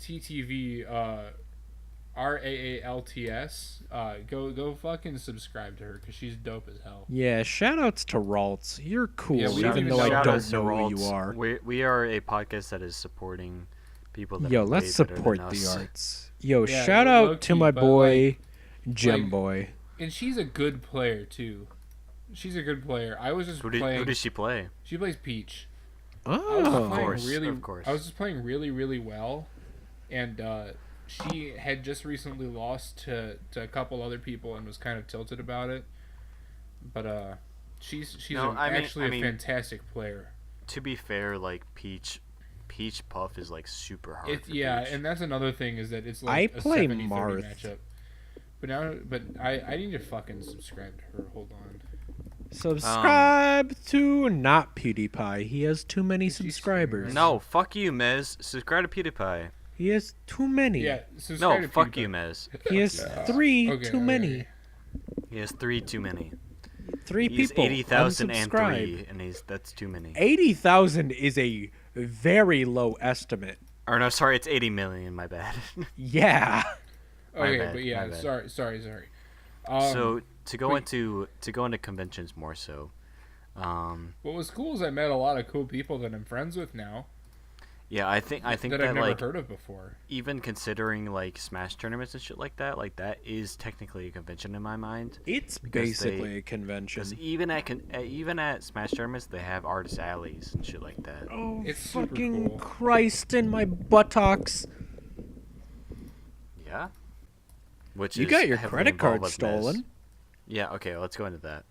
TTV RAALTS. Go fucking subscribe to her because she's dope as hell. Yeah, shoutouts to Ralts. You're cool, Yeah, we even even though I shout don't outs to know who you Ralts. are. We are a podcast that is supporting people that Yo, are let's way better support than the us. arts. Yo, Yeah, shout out low-key, to my but, boy, like- Gem like- Boy. And she's a good player too. She's a good player. I was just playing. Who does she play? She plays Peach. Oh, I was just playing course, really, of course. I was just playing really, really well, and she had just recently lost to a couple other people and was kind of tilted about it. But she's No, I mean- actually I a mean- fantastic player. To be fair, like Peach Peach Puff is like super hard. Yeah, Peach. and that's another thing is that it's like I a play 70-30 Marth. matchup. But I need to fucking subscribe to her. Hold on. Subscribe to not PewDiePie. He has too many Is he subscribers. streaming No, fuck you, Mez. Subscribe to PewDiePie. He has too many. Yeah, subscribe No, to fuck PewDiePie. you, Mez. He has three Okay, too many. okay. He has 3 too many. Three He's people 80,003, unsubscribe. and that's too many. 80,000 is a very low estimate. Or no, sorry, it's 80 million. My bad. Yeah. My Okay, bad, but yeah, my bad. sorry. So to go wait. into conventions more so. What was cool is I met a lot of cool people that I'm friends with now Yeah, I think that I've that never like heard of before. even considering like Smash tournaments and shit like that is technically a convention in my mind. It's Because basically a convention. Because even at Smash tournaments, they have artist alleys and shit like that. Oh, It's super fucking cool. Christ in my buttocks. Yeah. Which You is got your heavily credit involved card with stolen. Mez. Yeah. Okay. Let's go into that.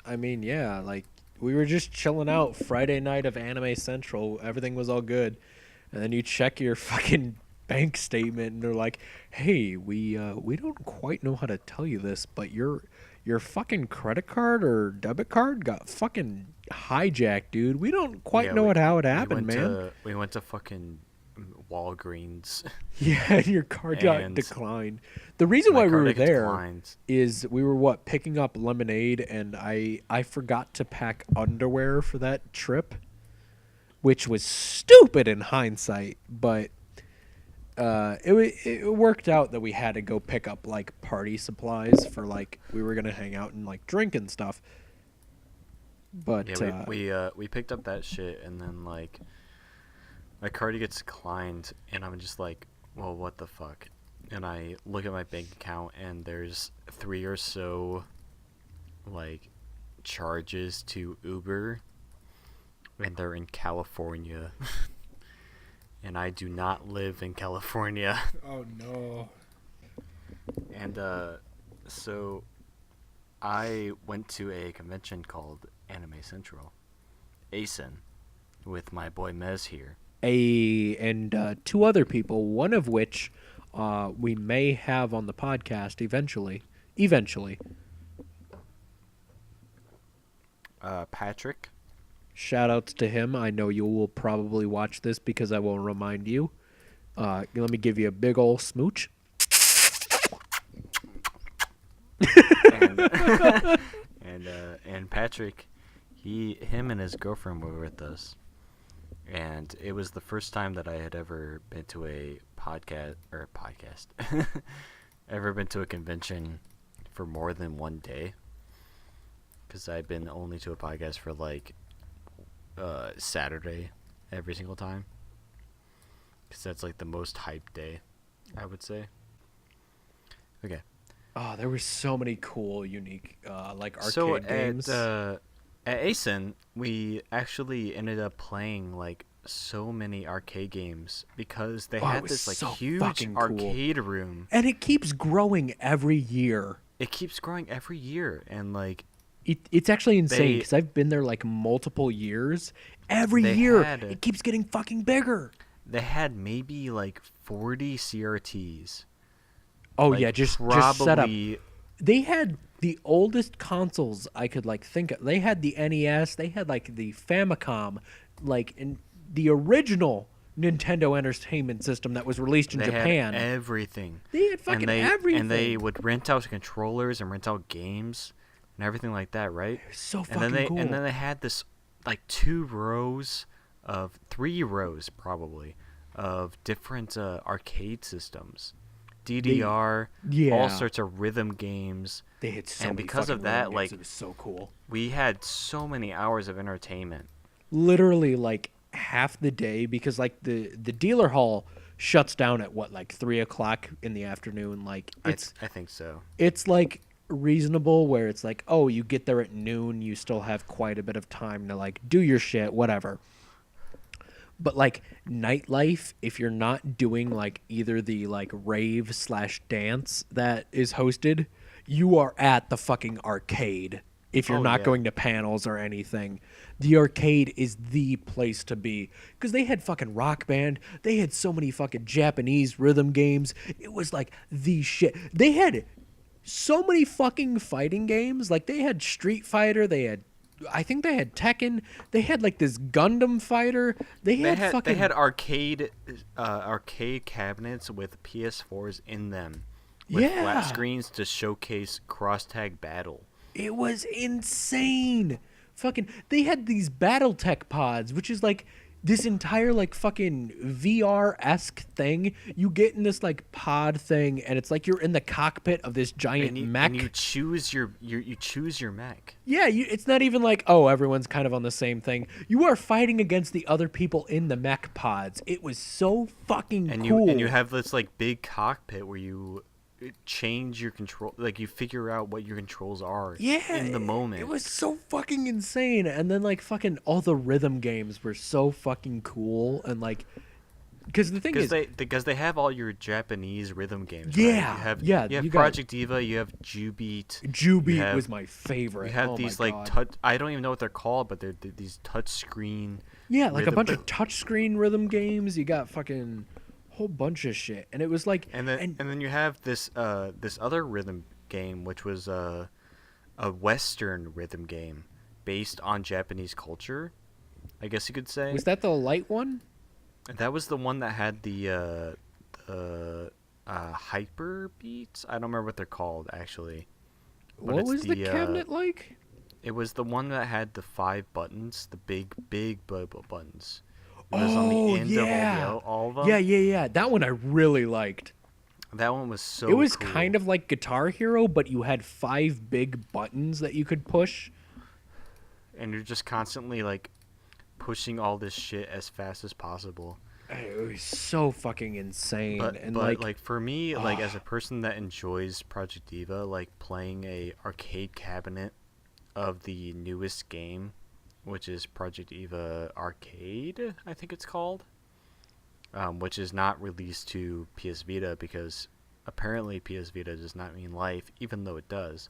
I mean, yeah, like we were just chilling out Friday night of Anime Central. Everything was all good, and then you check your fucking bank statement, and they're like, "Hey, we don't quite know how to tell you this, but your fucking credit card or debit card got fucking hijacked, dude. We don't quite Yeah, know how it we happened, went man." we went to fucking Walgreens. Yeah, and your card got And declined. The reason My why we card were got there declined. is we were picking up lemonade, and I forgot to pack underwear for that trip, which was stupid in hindsight, but it worked out that we had to go pick up like party supplies for like we were gonna hang out and like drink and stuff. But Yeah, we picked up that shit, and then like my card gets declined, and I'm just like, well, what the fuck? And I look at my bank account, and there's 3 or so like charges to Uber, and they're in California. And I do not live in California. Oh no. And so I went to a convention called Anime Central, ASIN, with my boy Mez here. and two other people, one of which we may have on the podcast eventually. Patrick. Shout outs to him. I know you will probably watch this because I will remind you. Let me give you a big ol' smooch. And Patrick, him and his girlfriend were with us, and it was the first time that I had ever been to a podcast, ever been to a convention for more than one day. Because I've been only to a podcast for like Saturday every single time. Because that's like the most hyped day, I would say. Okay. Oh, there were so many cool, unique, like arcade So games. at ASIN, we actually ended up playing like so many arcade games because they Oh, it had was this like so huge fucking cool. arcade room. And it keeps growing every year. It keeps growing every year, and like It's actually insane They- because I've been there like multiple years. Every They year, had it keeps getting fucking bigger. they had maybe like 40 CRTs. Oh Like, yeah, just set up. probably They had the oldest consoles I could like think of. They had the NES. They had like the Famicom, like in the original Nintendo Entertainment System that was released in they Japan. had everything. They had fucking everything. And they would rent out controllers and rent out games and everything like that, right? so And fucking then they cool. and then they had this like 3 rows probably of different arcade systems, DDR, yeah. all sorts of rhythm games. They had so and many because of fucking that, rhythm games. like it was so cool. we had so many hours of entertainment. Literally like half the day because like the dealer hall shuts down at what like 3:00 in the afternoon. Like I it's think so. it's like reasonable where it's like, oh, you get there at noon, you still have quite a bit of time to like do your shit, whatever. But like nightlife, if you're not doing like either the like rave/dance that is hosted, you are at the fucking arcade. if you're Oh, not yeah. going to panels or anything. The arcade is the place to be because they had fucking Rock Band. They had so many fucking Japanese rhythm games. It was like the shit. They had so many fucking fighting games. Like they had Street Fighter. I think they had Tekken. They had like this Gundam fighter. They had fucking. They had arcade cabinets with PS4s in them, with Yeah. flat screens to showcase cross-tag battle. It was insane. Fucking, they had these BattleTech pods, which is like this entire like fucking VR-esque thing. You get in this like pod thing, and it's like you're in the cockpit of this giant mech. And you choose you choose your mech. Yeah, it's not even like, oh, everyone's kind of on the same thing. You are fighting against the other people in the mech pods. It was so fucking cool. You have this like big cockpit where you change your control, like you figure out what your controls are in the moment. It was so fucking insane. And then like fucking all the rhythm games were so fucking cool. And like, because the thing is, because they have all your Japanese rhythm games. Yeah, right? yeah, You have you got- Project Diva. You have Jubeat. Jubeat was my favorite. You have Oh these my like God. touch. I don't even know what they're called, but they're these touch screen. Yeah, like a rhythm- bunch of touchscreen rhythm games. You got fucking whole bunch of shit. And it was like, And then you have this this other rhythm game, which was a Western rhythm game based on Japanese culture, I guess you could say. was that the light one? That was the one that had the hyper beats. I don't remember what they're called actually. But What it's was the cabinet like? It was the one that had the 5 buttons, the big buttons. It was on the end of all of them. Yeah. That one I really liked. That one was so It was cool. kind of like Guitar Hero, but you had 5 big buttons that you could push. And you're just constantly like pushing all this shit as fast as possible. It was so fucking insane. But and like for me, like as a person that enjoys Project Diva, like playing a arcade cabinet of the newest game, which is Project Diva Arcade, I think it's called, which is not released to PS Vita because apparently PS Vita does not mean life, even though it does.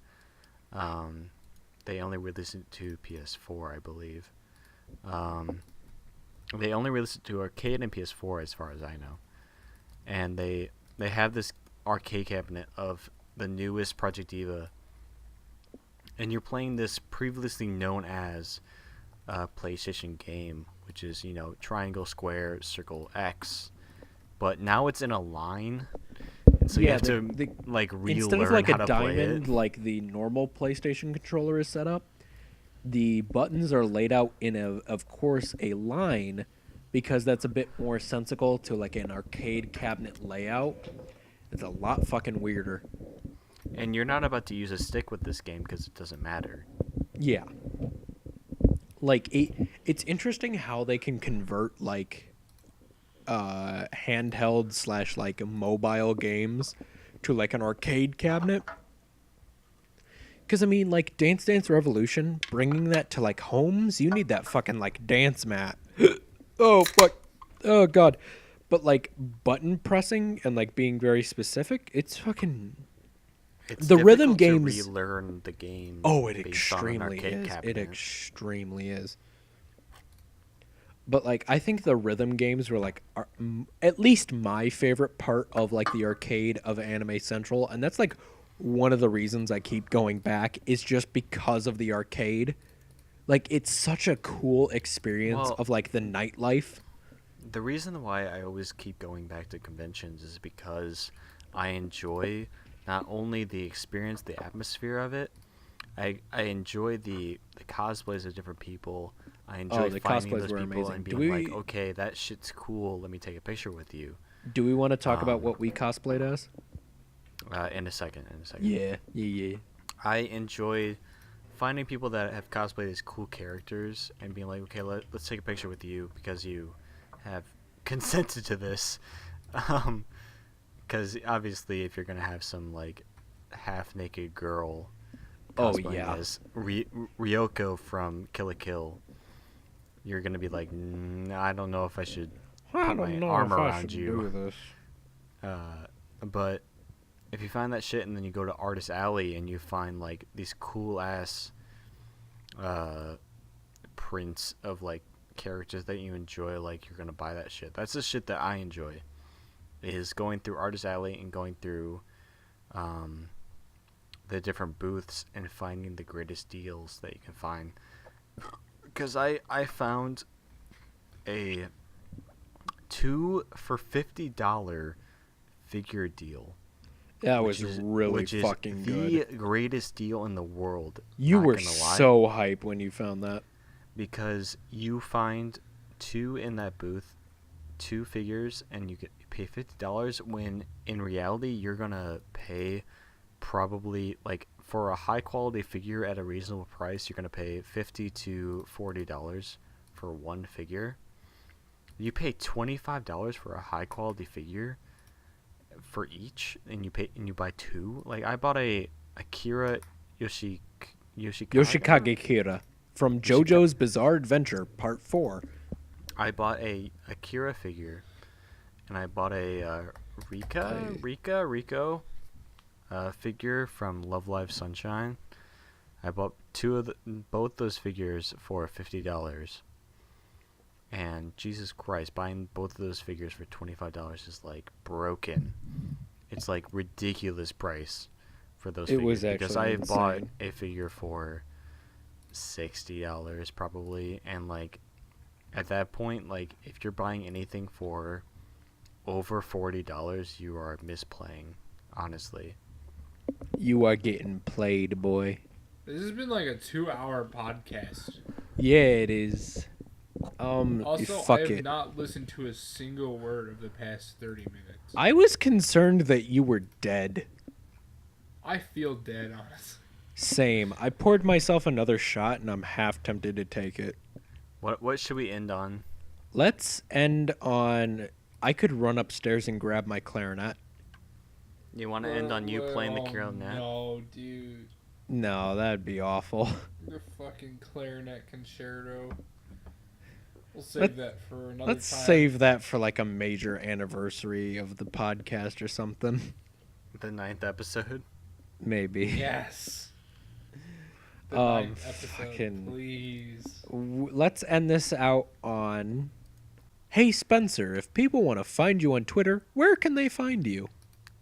They only released it to PS4, I believe. They only released it to arcade and PS4 as far as I know. And they have this arcade cabinet of the newest Project Diva. And you're playing this previously known as PlayStation game, which is, you know, triangle, square, circle, X. But now it's in a line. And so you have to like relearn instead of like how a to play diamond, it. like the normal PlayStation controller is set up, the buttons are laid out in of course, a line, because that's a bit more sensical to like an arcade cabinet layout. It's a lot fucking weirder. And you're not about to use a stick with this game because it doesn't matter. Yeah. Like it's interesting how they can convert like handheld / like mobile games to like an arcade cabinet. Because I mean, like Dance Dance Revolution, bringing that to like homes, you need that fucking like dance mat. Oh fuck, oh god. But like button pressing and like being very specific, it's fucking. It's The rhythm difficult games- to relearn the game. Oh, it based on an extremely arcade is. It cabinet. extremely is. But like, I think the rhythm games were like, at least my favorite part of like the arcade of Anime Central, and that's like one of the reasons I keep going back is just because of the arcade. Like, it's such a cool experience Well- of like the nightlife. The reason why I always keep going back to conventions is because I enjoy not only the experience, the atmosphere of it. I enjoy the cosplays of different people. I enjoy the finding cosplays those were people amazing. and Do being we- like, okay, that shit's cool. Let me take a picture with you. Do we want to talk about what we cosplayed as? In a second. Yeah. I enjoy finding people that have cosplayed as cool characters and being like, okay, let's take a picture with you because you have consented to this. Because obviously, if you're gonna have some like half-naked girl cosplaying yeah. as Ryoko from Kill la Kill, you're gonna be like, I don't know if I should put my arm around you. But if you find that shit and then you go to Artist Alley and you find like these cool ass prints of like characters that you enjoy, like you're gonna buy that shit. That's the shit that I enjoy. Is going through Artist Alley and going through the different booths and finding the greatest deals that you can find. Because I found a 2 for $50 figure deal. That was really which is fucking the good. greatest deal in the world. You not were gonna lie. so hype when you found that. Because you find 2 in that booth, 2 figures, and you could pay $50 when in reality you're gonna pay probably, like, for a high quality figure at a reasonable price, you're gonna pay $50 to $40 for one figure. You pay $25 for a high quality figure for each, and you buy 2. Like, I bought a Akira Yoshikage Yoshikage Kira from JoJo's Bizarre Adventure Part 4. I bought a Akira figure, and I bought a Rico figure from Love Live Sunshine. I bought both those figures for $50. And Jesus Christ, buying both of those figures for $25 is like broken. It's like ridiculous price for those figures. Was because actually I bought insane. a figure for $60 probably, and like at that point, like if you're buying anything for over $40, you are misplaying, honestly. You are getting played, boy. This has been like a 2-hour podcast. Yeah, it is. Also, fuck I have it. not listened to a single word of the past 30 minutes. I was concerned that you were dead. I feel dead, honestly. Same. I poured myself another shot, and I'm half tempted to take it. What should we end on? Let's end on... I could run upstairs and grab my clarinet. You want to end on you playing the clarinet? No, dude. No, that'd be awful. The fucking clarinet concerto. We'll save that for another Let's time. save that for like a major anniversary of the podcast or something. The 9th episode? Maybe. Yes. The Um, 9th episode, fucking- please. Let's end this out on... Hey, Spencer, if people want to find you on Twitter, where can they find you?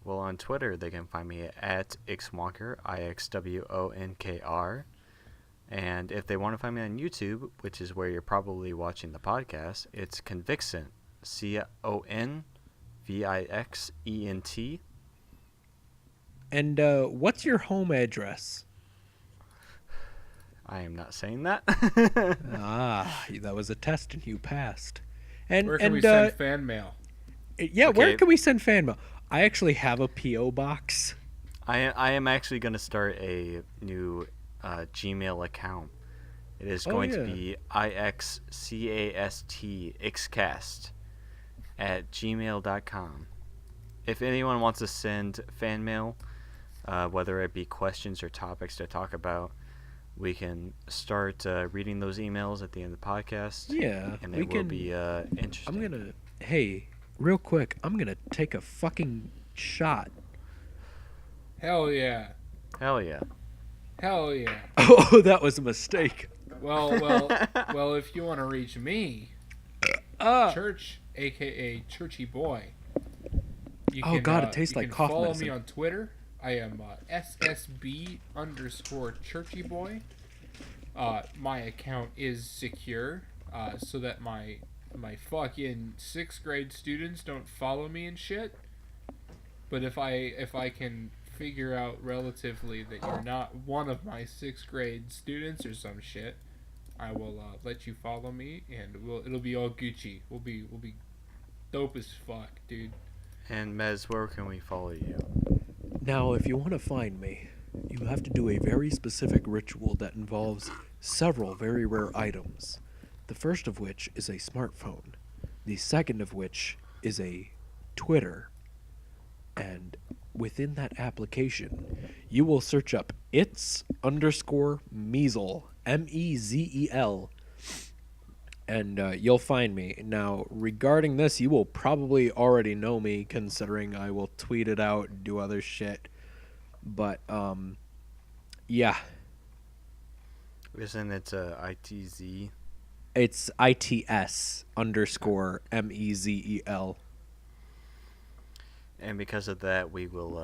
Well, on Twitter, they can find me at ixwonkr, IXWONKR. And if they want to find me on YouTube, which is where you're probably watching the podcast, it's Convixent, CONVIXENT. And what's your home address? I am not saying that. That was a test and you passed. And Where can we send fan mail? yeah, where Okay. can we send fan mail? I actually have a P.O. box. I am actually going to start a new Gmail account. It is going to be ixcast at gmail.com. If anyone wants to send fan mail, whether it be questions or topics to talk about, we can start reading those emails at the end of the podcast. Yeah, And we it will can. be interesting. Hey, real quick, I'm gonna take a fucking shot. Hell yeah. Hell yeah. Hell yeah. Oh, that was a mistake. Well, if you want to reach me, Church, a.k.a. Churchy Boy. You Oh, God, it tastes you like can cough follow medicine. me on Twitter. I am SSB_ChurchyBoy. My account is secure, so that my fucking 6th grade students don't follow me and shit. But if I can figure out relatively that you're not one of my 6th grade students or some shit, I will let you follow me, and it'll be all Gucci. We'll be dope as fuck, dude. And Mez, where can we follow you? Now, if you want to find me, you have to do a very specific ritual that involves several very rare items. The first of which is a smartphone. The second of which is a Twitter. And within that application, you will search up its_measle, MEZEL, and you'll find me. Now, regarding this, you will probably already know me, considering I will tweet it out and do other shit. But, yeah. Isn't it ITZ? It's ITS_MEZEL. And because of that, we will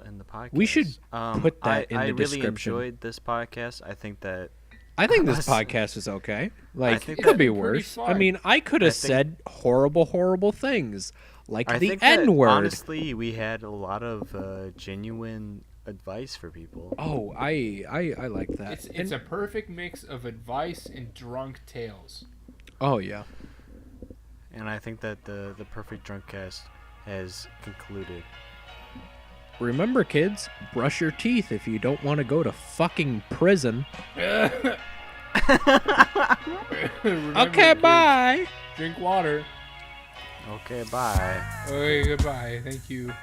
end the podcast. We should put that in I the really description. enjoyed this podcast. I think that I think this podcast is okay. Like, think it could that- be Pretty worse. I fun. mean, I could have I think- said horrible things. Like I the think that, N-word. honestly, we had a lot of genuine advice for people. Oh, I like that. It's And- a perfect mix of advice and drunk tales. oh, yeah. And I think that the perfect drunk cast has concluded. Remember, kids, brush your teeth if you don't want to go to fucking prison. Remember, Okay, kids, bye. Drink water. Okay, bye. Okay, goodbye. Thank you.